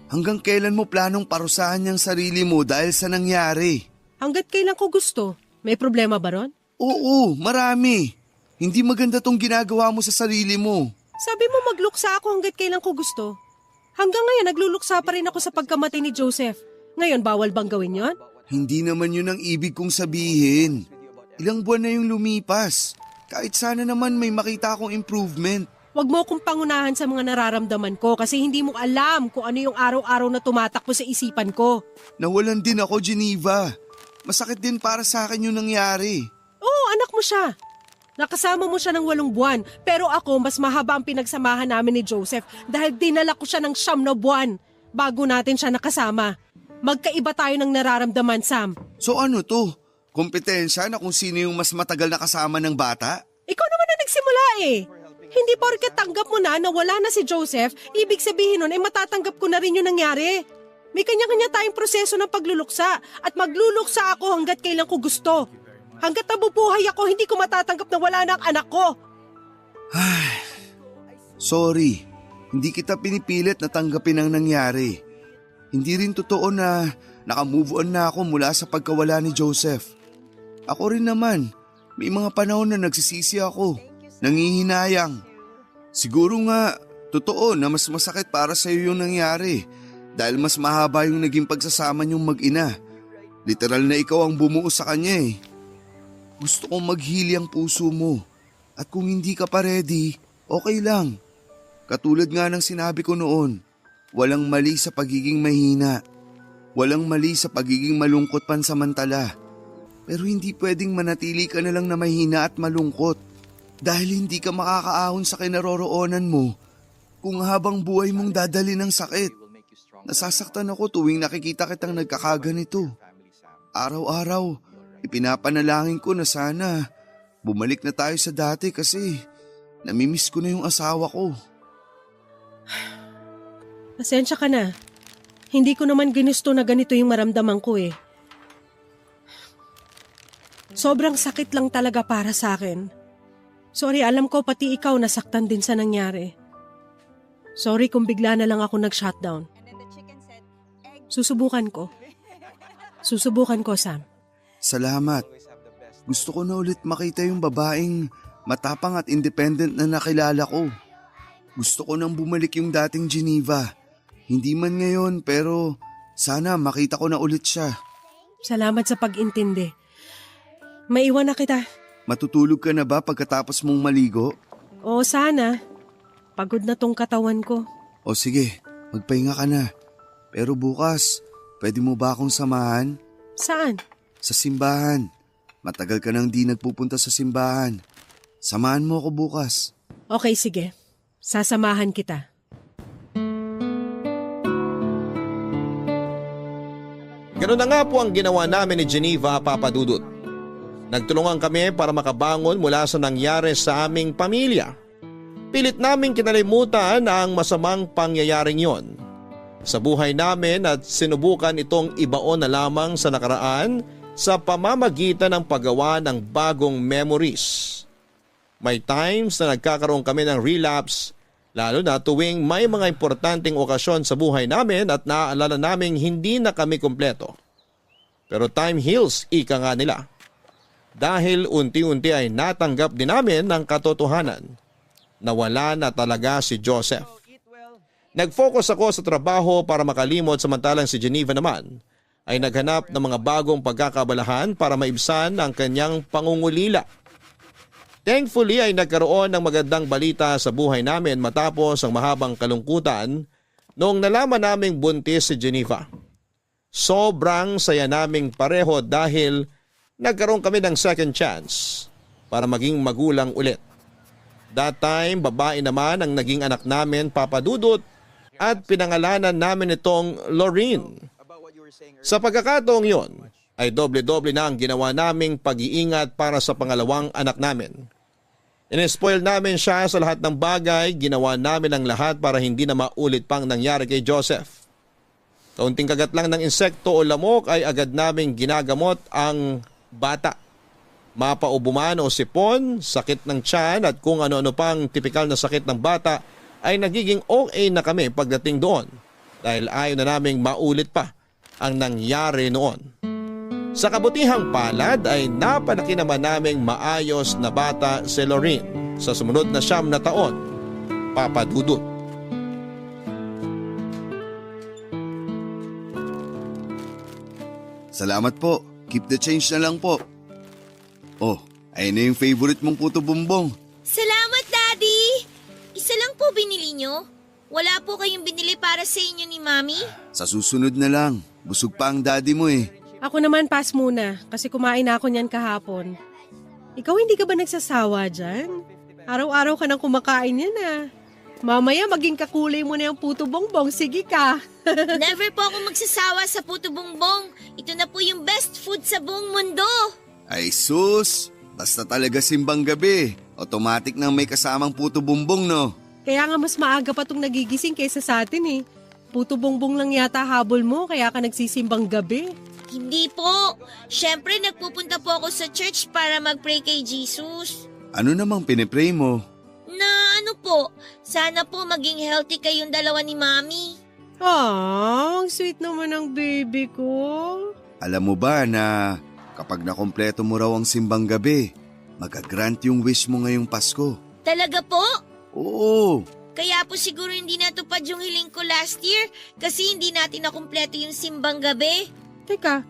Hanggang kailan mo planong parusahan yung sarili mo dahil sa nangyari? Hanggat kailan ko gusto. May problema ba ron? Oo, marami. Hindi maganda tong ginagawa mo sa sarili mo. Sabi mo magluksa ako hanggat kailan ko gusto. Hanggang ngayon nagluluksa pa rin ako sa pagkamatay ni Joseph. Ngayon bawal bang gawin yon? Hindi naman yun ang ibig kong sabihin. Ilang buwan na yung lumipas. Kahit sana naman may makita akong improvement. Huwag mo akong pangunahan sa mga nararamdaman ko kasi hindi mo alam kung ano yung araw-araw na tumatakbo sa isipan ko. Nawalan din ako, Geneva. Masakit din para sa akin yung nangyari. Oo, anak mo siya. Nakasama mo siya ng 8 buwan, pero ako mas mahaba ang pinagsamahan namin ni Joseph dahil dinala ko siya ng 9 na buwan bago natin siya nakasama. Magkaiba tayo ng nararamdaman, Sam. So ano to? Kompetensya na kung sino yung mas matagal na kasama ng bata? Ikaw naman na nagsimula eh. Hindi porket tanggap mo na wala na si Joseph, ibig sabihin nun ay matatanggap ko na rin yung nangyari. May kanya-kanya tayong proseso ng pagluluksa at magluluksa ako hanggat kailan ko gusto. Hanggat nabubuhay ako, hindi ko matatanggap na wala na ang anak ko. Sorry, hindi kita pinipilit na tanggapin ang nangyari. Hindi rin totoo na nakamove on na ako mula sa pagkawala ni Joseph. Ako rin naman, may mga panahon na nagsisisi ako, nangihinayang. Siguro nga, totoo na mas masakit para sa iyo yung nangyari dahil mas mahaba yung naging pagsasama niyong mag-ina. Literal na ikaw ang bumuo sa kanya eh. Gusto kong maghili ang puso mo at kung hindi ka pa ready, okay lang. Katulad nga ng sinabi ko noon, walang mali sa pagiging mahina. Walang mali sa pagiging malungkot pansamantala. Pero hindi pwedeng manatili ka na lang na mahina at malungkot dahil hindi ka makakaahon sa kinaroroonan mo kung habang buhay mong dadali ng sakit. Nasasaktan ako tuwing nakikita kitang nagkakaganito. Araw-araw, ipinapanalangin ko na sana bumalik na tayo sa dati kasi namimiss ko na yung asawa ko. Pasensya ka na. Hindi ko naman ginusto na ganito yung maramdaman ko eh. Sobrang sakit lang talaga para sa akin. Sorry, alam ko pati ikaw nasaktan din sa nangyari. Sorry kung bigla na lang ako nag-shutdown. Susubukan ko. Susubukan ko, Sam. Salamat. Gusto ko na ulit makita yung babaeng matapang at independent na nakilala ko. Gusto ko nang bumalik yung dating Geneva. Hindi man ngayon pero sana makita ko na ulit siya. Salamat sa pag-intindi. Maiwan na kita. Matutulog ka na ba pagkatapos mong maligo? Oo, sana. Pagod na tong katawan ko. O sige, magpahinga ka na. Pero bukas, pwede mo ba akong samahan? Saan? Sa simbahan. Matagal ka nang di nagpupunta sa simbahan. Samahan mo ako bukas. Okay, sige. Sasamahan kita. Ganun na nga po ang ginawa namin ni Geneva, Papa Dudut. Nagtulungan kami para makabangon mula sa nangyari sa aming pamilya. Pilit naming kinalimutan ang masamang pangyayaring yon sa buhay namin at sinubukan itong ibaon na lamang sa nakaraan sa pamamagitan ng paggawa ng bagong memories. May times na nagkakaroon kami ng relapse, lalo na tuwing may mga importanteng okasyon sa buhay namin at naaalala naming hindi na kami kumpleto. Pero time heals, ika nga nila. Dahil unti-unti ay natanggap din namin ng katotohanan na wala na talaga si Joseph. Nag-focus ako sa trabaho para makalimot, samantalang si Geneva naman ay naghanap ng mga bagong pagkakabalahan para maibsan ang kanyang pangungulila. Thankfully ay nagkaroon ng magandang balita sa buhay namin matapos ang mahabang kalungkutan noong nalaman naming buntis si Geneva. Sobrang saya naming pareho dahil nagkaroon kami ng second chance para maging magulang ulit. That time, babae naman ang naging anak namin, Papa Dudut, at pinangalanan namin itong Lorraine. Sa pagkakataong yon, ay doble-doble na ang ginawa naming pag-iingat para sa pangalawang anak namin. Inespoil namin siya sa lahat ng bagay, ginawa namin ang lahat para hindi na maulit pang nangyari kay Joseph. Kaunting kagat lang ng insekto o lamok ay agad naming ginagamot ang bata. Mapaubo man o sipon, sakit ng tiyan at kung ano-ano pang tipikal na sakit ng bata ay nagiging okay na kami pagdating doon dahil ayaw na naming maulit pa ang nangyari noon. Sa kabutihang palad ay napalaki naman naming maayos na bata si Lorraine sa sumunod na 9 na taon, Papa Dudut. Salamat po. Keep the change na lang po. Oh, ayun na yung favorite mong puto bumbong. Salamat, Daddy! Isa lang po binili nyo? Wala po kayong binili para sa inyo ni Mami? Sa susunod na lang. Busog pa ang daddy mo eh. Ako naman pass muna kasi kumain na ako niyan kahapon. Ikaw hindi ka ba nagsasawa dyan? Araw-araw ka nang kumakain yan ah. Mamaya maging kakulay mo na yung puto bongbong. Sige ka. Never po ako magsasawa sa puto bongbong. Ito na po yung best food sa buong mundo. Ay sus, basta talaga simbang gabi. Automatic nang may kasamang puto bumbong no. Kaya nga mas maaga pa tong nagigising kaysa sa atin eh. Puto bongbong lang yata habol mo kaya ka nagsisimbang gabi. Hindi po. Siyempre, nagpupunta po ako sa church para mag-pray kay Jesus. Ano namang pinipray mo? Na ano po, sana po maging healthy kayong dalawa ni Mami. Ah, ang sweet naman ng baby ko. Alam mo ba na kapag nakompleto mo raw ang simbang gabi, magagrant yung wish mo ngayong Pasko? Talaga po? Oo. Kaya po siguro hindi natupad yung hiling ko last year kasi hindi natin nakumpleto yung simbang gabi. Teka,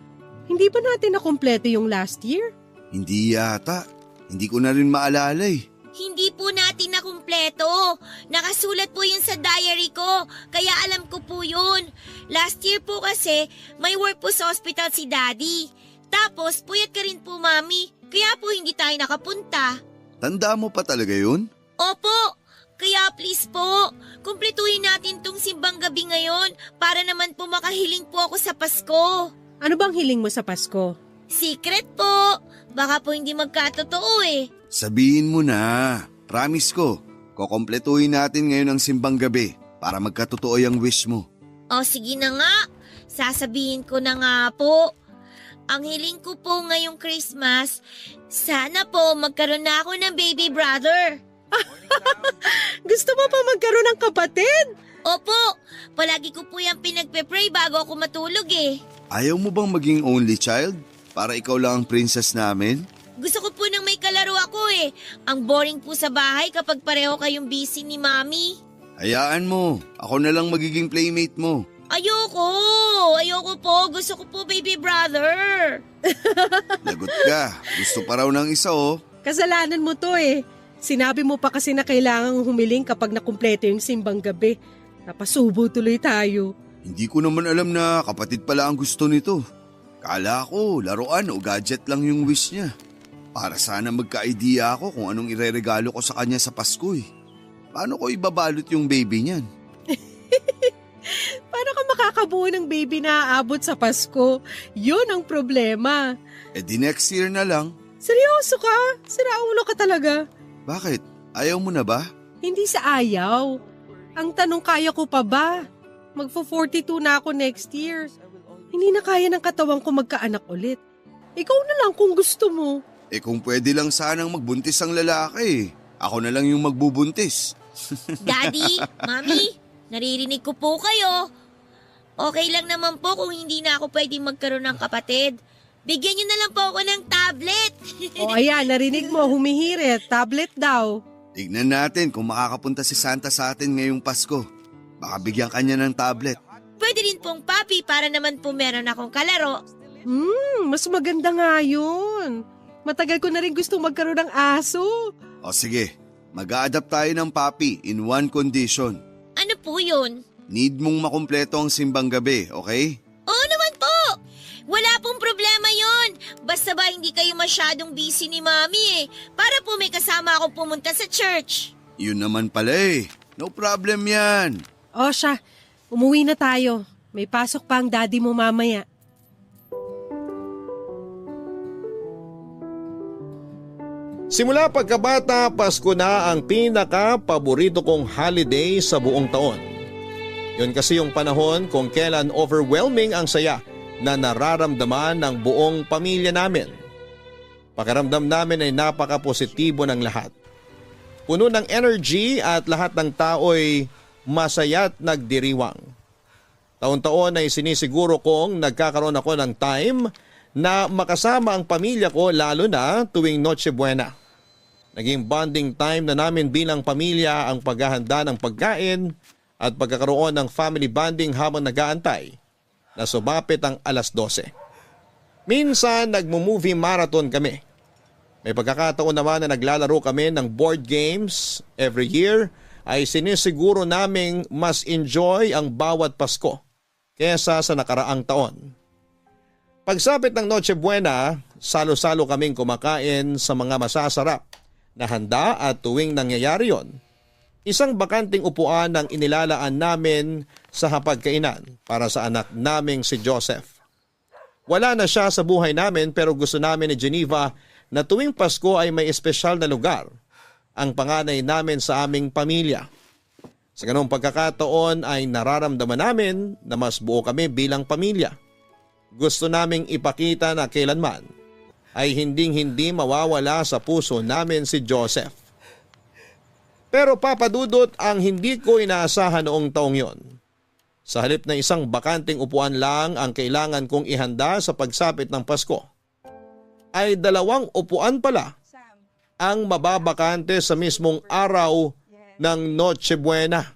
hindi ba natin nakumpleto yung last year? Hindi yata. Hindi ko na rin maalala eh. Hindi po natin nakumpleto. Nakasulat po yun sa diary ko, kaya alam ko po yun. Last year po kasi, may work po sa hospital si Daddy. Tapos, puyat ka rin po, Mami. Kaya po hindi tayo nakapunta. Tanda mo pa talaga yun? Opo. Kaya please po, kumpletuhin natin tong simbang gabi ngayon para naman po makahiling po ako sa Pasko. Ano bang hiling mo sa Pasko? Secret po. Baka po hindi magkatotoo eh. Sabihin mo na. Promise ko, kukompletuhin natin ngayon ang simbang gabi para magkatotoo yung wish mo. O sige na nga, sasabihin ko na nga po. Ang hiling ko po ngayong Christmas, sana po magkaroon na ako ng baby brother. Gusto mo pa magkaroon ng kapatid? Opo, palagi ko po yung pinagpe-pray bago ako matulog eh. Ayaw mo bang maging only child? Para ikaw lang ang princess namin? Gusto ko po nang may kalaro ako eh. Ang boring po sa bahay kapag pareho kayong busy ni Mami. Hayaan mo, ako na lang magiging playmate mo. Ayoko po. Gusto ko po baby brother. Lagot ka, gusto pa raw ng isa oh. Kasalanan mo to eh. Sinabi mo pa kasi na kailangang humiling kapag nakumpleto yung simbang gabi. Napasubo tuloy tayo. Hindi ko naman alam na kapatid pala ang gusto nito. Kala ko, laruan o gadget lang yung wish niya. Para sana magka-idea ako kung anong ireregalo ko sa kanya sa Pasko eh. Paano ko ibabalot yung baby niyan? Paano ka makakabuo ng baby na aabot sa Pasko? Yun ang problema. Eh di next year na lang. Seryoso ka? Siraulo ka talaga. Bakit? Ayaw mo na ba? Hindi sa ayaw. Ang tanong, kaya ko pa ba? Magfo-42 na ako next year. Hindi na kaya ng katawan ko magkaanak ulit. Ikaw na lang kung gusto mo. Eh kung pwede lang sanang magbuntis ang lalaki. Ako na lang yung magbubuntis. Daddy, Mami, naririnig ko po kayo. Okay lang naman po kung hindi na ako pwedeng magkaroon ng kapatid. Bigyan niyo na lang po ako ng tablet. O ayan, narinig mo, humihirit. Tablet daw. Tignan natin kung makakapunta si Santa sa atin ngayong Pasko. Baka bigyan kanya ng tablet. Pwede rin pong papi para naman po meron akong kalaro. Mas maganda nga yun. Matagal ko na rin gusto magkaroon ng aso. O sige, mag-a-adapt tayo ng papi in one condition. Ano po yun? Need mong makumpleto ang simbang gabi, okay? Oo naman po! Wala pong problema yon. Basta ba hindi kayo masyadong busy ni Mami para po may kasama akong pumunta sa church. Yun naman pala eh. No problem yan. O siya, umuwi na tayo. May pasok pa ang daddy mo mamaya. Simula pagkabata, Pasko na ang pinaka-paborito kong holiday sa buong taon. Yun kasi yung panahon kung kailan overwhelming ang saya na nararamdaman ng buong pamilya namin. Pakiramdam namin ay napaka-positibo ng lahat. Puno ng energy at lahat ng tao'y masaya at nagdiriwang. Taon-taon ay sinisiguro kong nagkakaroon ako ng time na makasama ang pamilya ko lalo na tuwing Noche Buena. Naging bonding time na namin bilang pamilya ang paghahanda ng pagkain at pagkakaroon ng family bonding habang nag-aantay na sumapit ang alas 12. Minsan nagmo-movie marathon kami. May pagkakataon naman na naglalaro kami ng board games. Every year ay sinisiguro naming mas enjoy ang bawat Pasko kesa sa nakaraang taon. Pagsapit ng Noche Buena, salo-salo kaming kumakain sa mga masasarap na handa at tuwing nangyayari yon, isang bakanting upuan ang inilalaan namin sa hapagkainan para sa anak naming si Joseph. Wala na siya sa buhay namin pero gusto namin ni Geneva na tuwing Pasko ay may espesyal na lugar ang panganay namin sa aming pamilya. Sa ganung pagkakataon ay nararamdaman namin na mas buo kami bilang pamilya. Gusto naming ipakita na kailanman ay hinding-hindi mawawala sa puso namin si Joseph. Pero papadudot ang hindi ko inaasahan noong taong yon. Sa halip na isang bakanting upuan lang ang kailangan kong ihanda sa pagsapit ng Pasko, ay 2 upuan pala ang mababakante sa mismong araw ng Noche Buena.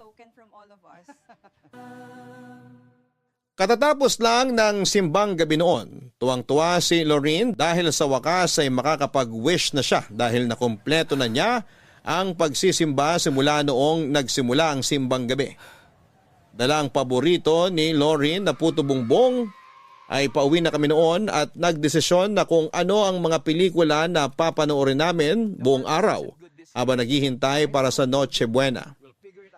Katatapos lang ng simbang gabi noon, tuwang-tuwa si Lorraine dahil sa wakas ay makakapag-wish na siya dahil nakumpleto na niya ang pagsisimba simula noong nagsimula ang simbang gabi. Dala ang paborito ni Lorraine na puto bumbong ay pauwi na kami noon at nagdesisyon na kung ano ang mga pelikula na papanoorin namin buong araw habang naghihintay para sa Noche Buena.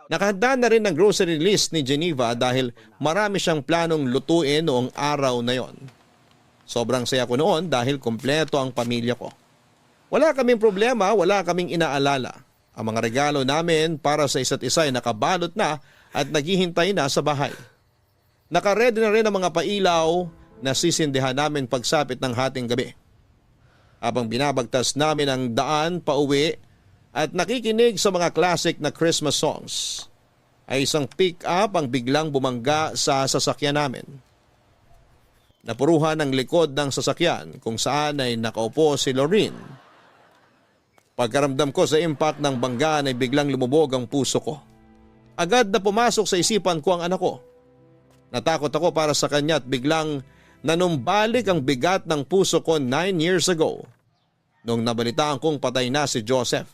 Nakahanda na rin ang grocery list ni Geneva dahil marami siyang planong lutuin noong araw na yon. Sobrang saya ko noon dahil kumpleto ang pamilya ko. Wala kaming problema, wala kaming inaalala. Ang mga regalo namin para sa isa't isa ay nakabalot na at naghihintay na sa bahay. Nakaredy na rin ang mga pailaw na sisindihan namin pagsapit ng hating gabi. Habang binabagtas namin ang daan pauwi at nakikinig sa mga classic na Christmas songs, ay isang pick-up ang biglang bumangga sa sasakyan namin. Napuruhan ang likod ng sasakyan kung saan ay nakaupo si Lorraine. Pagkaramdam ko sa impact ng banggaan ay biglang lumubog ang puso ko. Agad na pumasok sa isipan ko ang anak ko. Natakot ako para sa kanya at biglang nanumbalik ang bigat ng puso ko 9 years ago nung nabalitaan kong patay na si Joseph.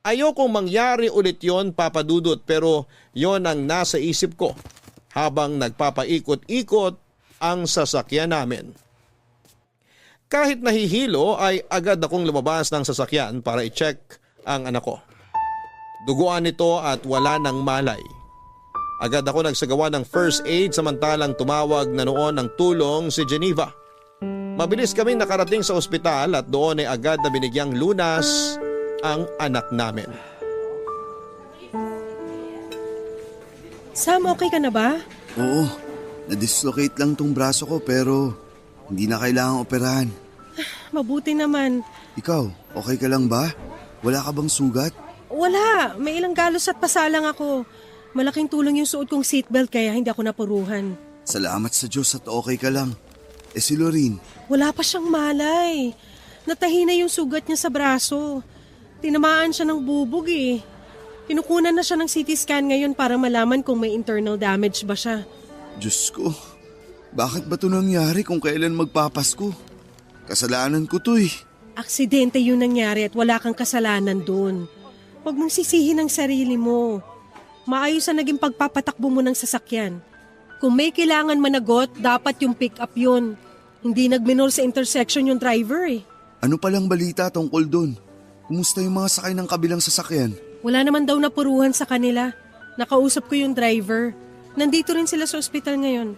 Ayokong mangyari ulit yon, Papa Dudut, pero yon ang nasa isip ko habang nagpapaikot-ikot ang sasakyan namin. Kahit nahihilo ay agad akong lumabas ng sasakyan para i-check ang anak ko. Duguan nito at wala ng malay. Agad ako nagsagawa ng first aid samantalang tumawag na noon ng tulong si Geneva. Mabilis kaming nakarating sa ospital at doon ay agad na binigyang lunas ang anak namin. Sam, okay ka na ba? Oo, na-dislocate lang tong braso ko pero hindi na kailangang operahan. Mabuti naman. Ikaw, okay ka lang ba? Wala ka bang sugat? Wala, may ilang galos at pasalang ako. Malaking tulong yung suot kong seatbelt kaya hindi ako napuruhan. Salamat sa Diyos at okay ka lang. Si Lorene, Wala pa siyang malay. Natahi na yung sugat niya sa braso. Tinamaan siya ng bubog eh. Kinukunan na siya ng CT scan ngayon para malaman kung may internal damage ba siya. Diyos ko, bakit ba ito nangyari kung kailan magpapasko? Kasalanan ko to eh. Aksidente yung nangyari at wala kang kasalanan doon. Huwag mong sisihin ang sarili mo. Maayos ang naging pagpapatakbo mo ng sasakyan. Kung may kailangan managot, dapat yung pick-up yun. Hindi nagminor sa intersection yung driver eh. Ano palang balita tungkol doon? Kumusta yung mga sakay ng kabilang sasakyan? Wala naman daw napuruhan sa kanila. Nakausap ko yung driver. Nandito rin sila sa ospital ngayon.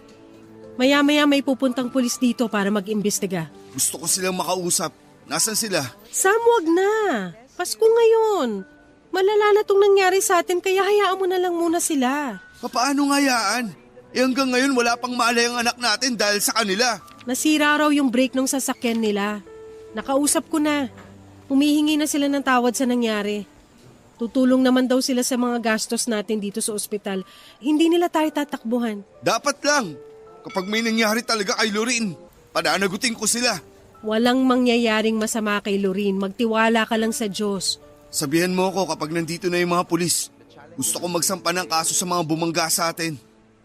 Maya-maya may pupuntang pulis dito para mag-imbestiga. Gusto ko silang makausap. Nasaan sila? Sam, wag na. Pasko ngayon. Malala na tong nangyari sa atin kaya hayaan mo na lang muna sila. Paano ngayaan? Hanggang ngayon wala pang malay ang anak natin dahil sa kanila. Nasira raw yung brake ng sasakyan nila. Nakausap ko na. Humihingi na sila ng tawad sa nangyari. Tutulong naman daw sila sa mga gastos natin dito sa ospital. Hindi nila tayo tatakbuhan. Dapat lang. Kapag may nangyari talaga kay Lorene, pananagutin ko sila. Walang mangyayaring masama kay Lorene. Magtiwala ka lang sa Diyos. Sabihan mo ko kapag nandito na yung mga pulis. Gusto ko magsampa ng kaso sa mga bumangga sa atin.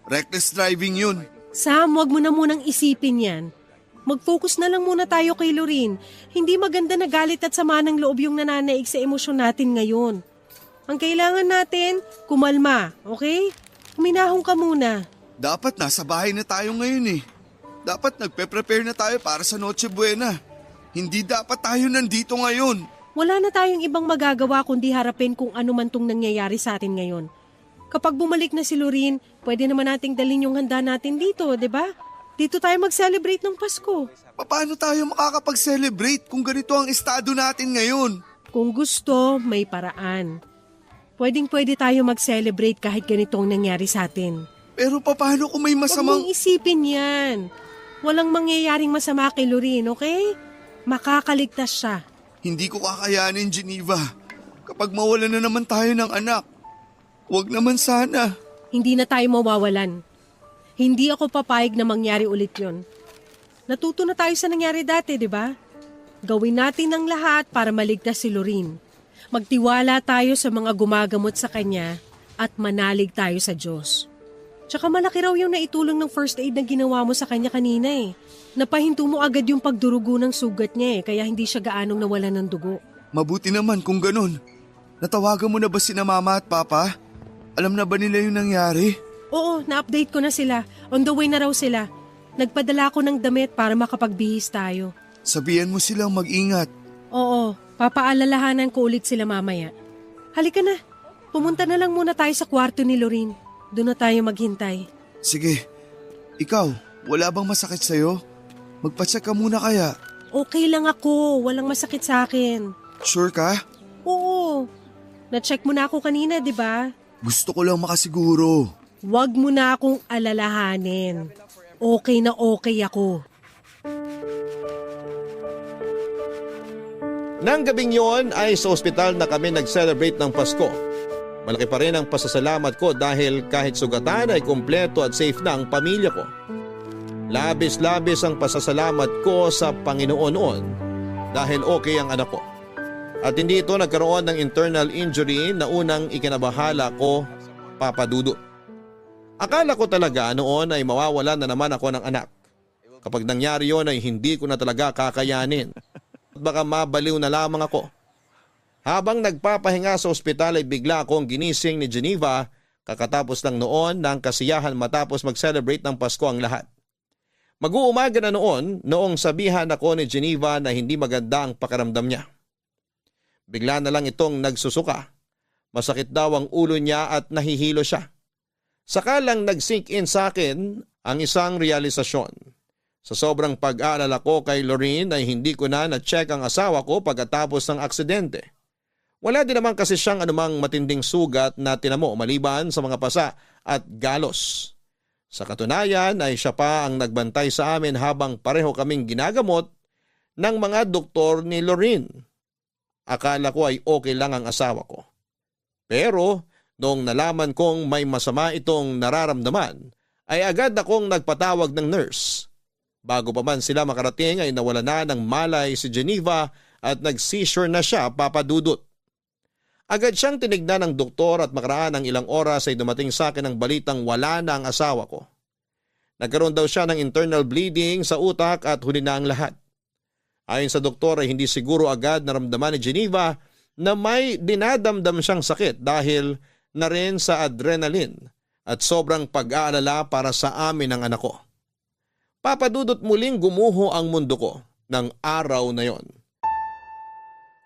Reckless driving yun. Sam, wag mo na munang isipin yan. Mag-focus na lang muna tayo kay Lorene. Hindi maganda na galit at sama ng loob yung nananaig sa emosyon natin ngayon. Ang kailangan natin, kumalma, okay? Huminahon ka muna. Dapat nasa bahay na tayo ngayon eh. Dapat nagpe-prepare na tayo para sa Noche Buena. Hindi dapat tayo nandito ngayon. Wala na tayong ibang magagawa kundi harapin kung ano man tong nangyayari sa atin ngayon. Kapag bumalik na si Lorene, pwede naman nating dalhin yung handa natin dito, di ba? Dito tayo mag-celebrate ng Pasko. Paano tayo makakapag-celebrate kung ganito ang estado natin ngayon? Kung gusto, may paraan. Pwedeng-pwede tayo mag-celebrate kahit ganitong nangyari sa atin. Pero paano kung may Huwag masamang... mong isipin yan. Walang mangyayaring masama kay Lorene, okay? Makakaligtas siya. Hindi ko kakayanin, Geneva. Kapag mawalan na naman tayo ng anak. Huwag naman sana. Hindi na tayo mawawalan. Hindi ako papayag na mangyari ulit yon. Natuto na tayo sa nangyari dati, di ba? Gawin natin ang lahat para maligtas si Lorene. Magtiwala tayo sa mga gumagamot sa kanya at manalig tayo sa Diyos. Tsaka malaki raw yung naitulong ng first aid na ginawa mo sa kanya kanina eh. Napahinto mo agad yung pagdurugo ng sugat niya eh, kaya hindi siya gaanong nawalan ng dugo. Mabuti naman kung ganun. Natawagan mo na ba sina Mama at Papa? Alam na ba nila yung nangyari? Oo, na-update ko na sila. On the way na raw sila. Nagpadala ko ng damit para makapagbihis tayo. Sabihan mo silang mag-ingat. Oo, papaalalahanan ko ulit sila mamaya. Halika na, pumunta na lang muna tayo sa kwarto ni Lorene. Doon na tayo maghintay. Sige, ikaw, wala bang masakit sa'yo? Magpacheck ka muna kaya. Okay lang ako, walang masakit sa akin. Sure ka? Oo, na-check mo na ako kanina, di ba? Gusto ko lang makasiguro. Huwag mo na akong alalahanin. Okay na okay ako. Nang gabing yon ay sa ospital na kami nag-celebrate ng Pasko. Malaki pa rin ang pasasalamat ko dahil kahit sugatan ay kumpleto at safe na ang pamilya ko. Labis-labis ang pasasalamat ko sa Panginoon noon dahil okay ang anak ko. At hindi ito nagkaroon ng internal injury na unang ikinabahala ko, Papa Dudut. Akala ko talaga noon ay mawawalan na naman ako ng anak. Kapag nangyari yon ay hindi ko na talaga kakayanin. At baka mabaliw na lamang ako. Habang nagpapahinga sa ospital ay bigla akong ginising ni Geneva kakatapos lang noon ng kasiyahan matapos mag-celebrate ng Pasko ang lahat. Mag-uumaga na noong sabihan ako ni Geneva na hindi maganda ang pakiramdam niya. Bigla na lang itong nagsusuka. Masakit daw ang ulo niya at nahihilo siya. Saka lang nag-sink in sa akin ang isang realisasyon. Sa sobrang pag-aalala ko kay Lorraine ay hindi ko na-check ang asawa ko pagkatapos ng aksidente. Wala din naman kasi siyang anumang matinding sugat na tinamo maliban sa mga pasa at galos. Sa katunayan ay siya pa ang nagbantay sa amin habang pareho kaming ginagamot ng mga doktor ni Lorraine. Akala ko ay okay lang ang asawa ko. Pero noong nalaman kong may masama itong nararamdaman, ay agad akong nagpatawag ng nurse. Bago pa man sila makarating ay nawala na ng malay si Geneva at nag-seizure na siya, Papa Dudut. Agad siyang tinignan ng doktor at makaraan ng ilang oras ay dumating sa akin ang balitang wala na ang asawa ko. Nagkaroon daw siya ng internal bleeding sa utak at huli na ang lahat. Ayon sa doktor ay hindi siguro agad naramdaman ni Geneva na may dinadamdam siyang sakit dahil na rin sa adrenaline at sobrang pag-aalala para sa amin ng anak ko. Papadudot muling gumuho ang mundo ko ng araw na yon.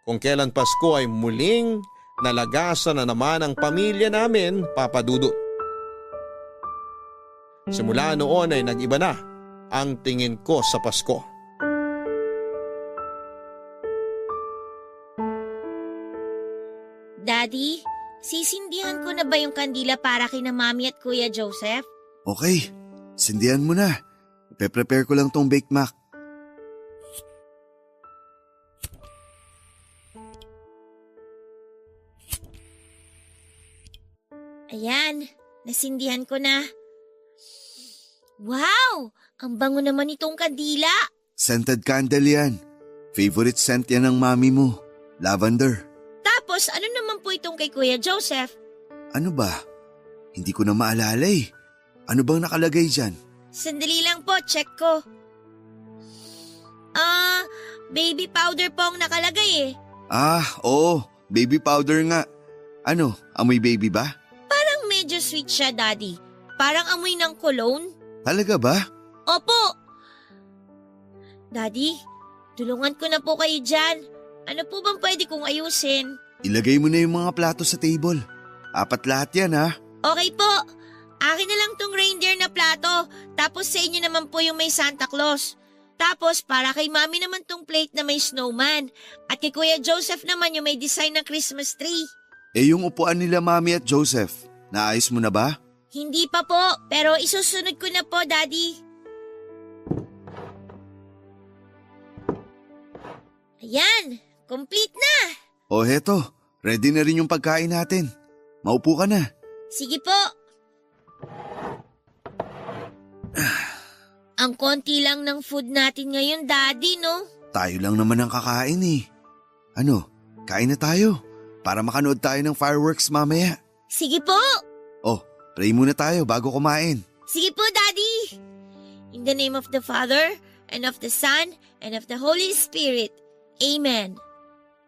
Kung kailan Pasko ay muling nalagasan na naman ang pamilya namin, Papa Dudut. Simula noon ay nag-iba na ang tingin ko sa Pasko. Daddy, sisindihan ko na ba yung kandila para kina Mami at Kuya Joseph? Okay, sindihan mo na. Ipe-prepare ko lang tong Bake Mac. Ayan, nasindihan ko na. Wow! Ang bango naman itong kandila. Scented candle yan. Favorite scent yan ng mami mo. Lavender. Tapos ano naman po itong kay Kuya Joseph? Ano ba? Hindi ko na maalala eh. Ano bang nakalagay dyan? Sandali lang po, check ko. Baby powder po ang nakalagay eh. Oo. Baby powder nga. Ano, amoy baby ba? Parang medyo sweet siya, Daddy. Parang amoy ng cologne. Talaga ba? Opo. Daddy, tulungan ko na po kayo dyan. Ano po bang pwede kong ayusin? Ilagay mo na yung mga plato sa table. 4 lahat yan ha. Okay po. Akin na lang tong reindeer na plato. Tapos sa inyo naman po yung may Santa Claus. Tapos para kay Mami naman tong plate na may snowman. At kay Kuya Joseph naman yung may design ng Christmas tree. Yung upuan nila Mami at Joseph, naayos mo na ba? Hindi pa po, pero isusunod ko na po, Daddy. Ayan, complete na. O heto, ready na rin yung pagkain natin. Maupo ka na. Sige po. Ang konti lang ng food natin ngayon, Daddy, no? Tayo lang naman ang kakain eh. Ano, kain na tayo para makanood tayo ng fireworks mamaya. Sige po. Pray muna tayo bago kumain. Sige po, Daddy. In the name of the Father, and of the Son, and of the Holy Spirit. Amen.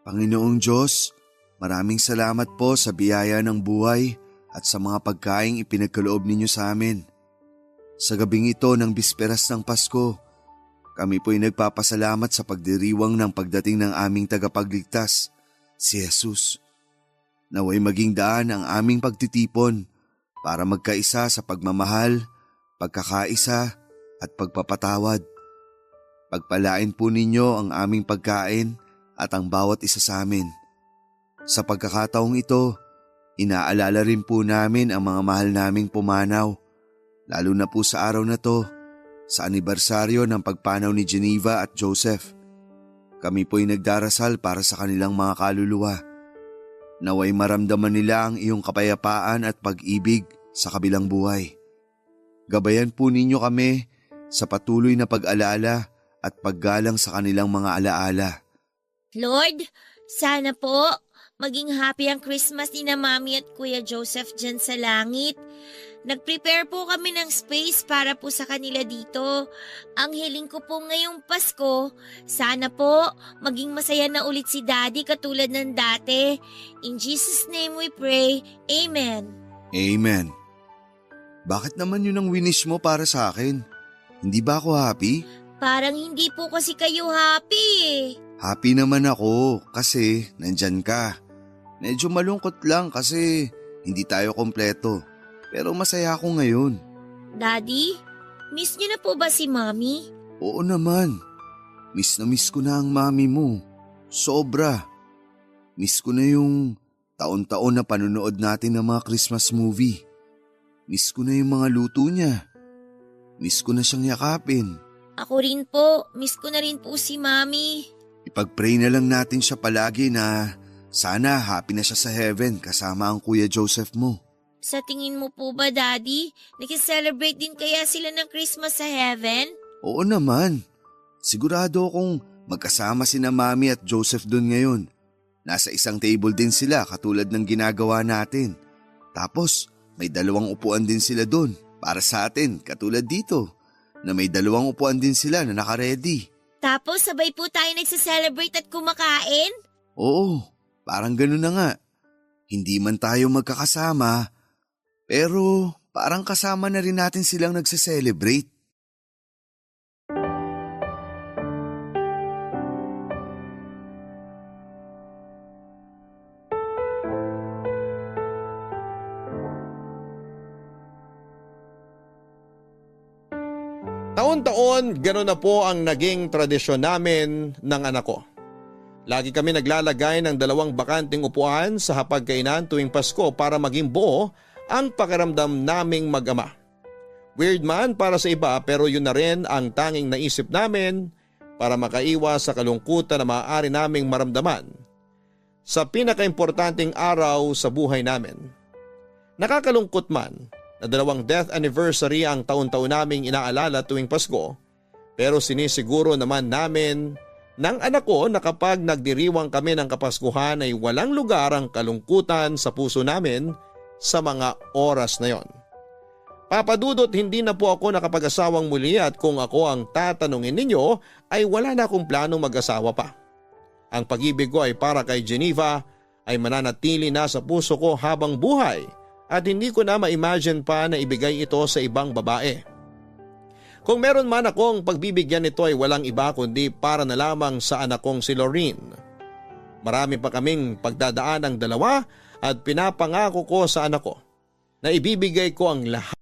Panginoong Diyos, maraming salamat po sa biyaya ng buhay at sa mga pagkaing ipinagkaloob ninyo sa amin. Sa gabing ito ng bisperas ng Pasko, kami po'y nagpapasalamat sa pagdiriwang ng pagdating ng aming tagapagligtas, si Jesus. Naway maging daan ang aming pagtitipon para magkaisa sa pagmamahal, pagkakaisa at pagpapatawad. Pagpalain po ninyo ang aming pagkain at ang bawat isa sa amin. Sa pagkakataong ito, inaalala rin po namin ang mga mahal naming pumanaw, lalo na po sa araw na to, sa anibersaryo ng pagpanaw ni Geneva at Joseph. Kami po'y nagdarasal para sa kanilang mga kaluluwa. Naway maramdaman nila ang iyong kapayapaan at pag-ibig sa kabilang buhay. Gabayan po ninyo kami sa patuloy na pag-alala at paggalang sa kanilang mga alaala. Lord, sana po maging happy ang Christmas ni na Mami at Kuya Joseph dyan sa langit. Nag-prepare po kami ng space para po sa kanila dito. Ang hiling ko po ngayong Pasko, sana po maging masaya na ulit si Daddy katulad ng dati. In Jesus' name we pray. Amen. Amen. Bakit naman yun ang winish mo para sa akin? Hindi ba ako happy? Parang hindi po kasi kayo happy eh. Happy naman ako kasi nandyan ka. Medyo malungkot lang kasi hindi tayo kompleto. Pero masaya ako ngayon. Daddy, miss niyo na po ba si Mommy? Oo naman. Miss na miss ko na ang mami mo. Sobra. Miss ko na yung taon-taon na panonood natin ng mga Christmas movie. Miss ko na yung mga luto niya. Miss ko na siyang yakapin. Ako rin po, miss ko na rin po si Mommy. Ipag-pray na lang natin siya palagi na sana happy na siya sa heaven kasama ang Kuya Joseph mo. Sa tingin mo po ba, Daddy, nag-celebrate din kaya sila ng Christmas sa heaven? Oo naman. Sigurado akong magkasama sina Mami at Joseph doon ngayon. Nasa isang table din sila katulad ng ginagawa natin. Tapos may 2 upuan din sila doon para sa atin katulad dito na may 2 upuan din sila na nakaredy. Tapos sabay po tayo nagsa-celebrate at kumakain? Oo, parang gano'n na nga. Hindi man tayo magkakasama, pero parang kasama na rin natin silang nagsa-celebrate. Taon-taon, gano'n na po ang naging tradisyon namin ng anak ko. Lagi kami naglalagay ng 2 bakanting upuan sa hapagkainan tuwing Pasko para maging buo ang pakiramdam naming mag-ama. Weird man para sa iba pero yun na rin ang tanging naisip namin para makaiwas sa kalungkutan na maaari naming maramdaman sa pinakaimportanteng araw sa buhay namin. Nakakalungkot man na 2 death anniversary ang taon-taon naming inaalala tuwing Pasko, pero sinisiguro naman namin ng anak ko na kapag nagdiriwang kami ng Kapaskuhan ay walang lugar ang kalungkutan sa puso namin sa mga oras na yon. Papadudot, hindi na po ako nakapag-asawang muli at kung ako ang tatanungin ninyo ay wala na akong planong mag-asawa pa. Ang pag-ibig ko ay para kay Geneva ay mananatili na sa puso ko habang buhay at hindi ko na ma-imagine pa na ibigay ito sa ibang babae. Kung meron man akong pagbibigyan nito ay walang iba kundi para na lamang sa anak kong si Lorraine. Marami pa kaming pagdadaan ng 2 at pinapangako ko sa anak ko na ibibigay ko ang lahat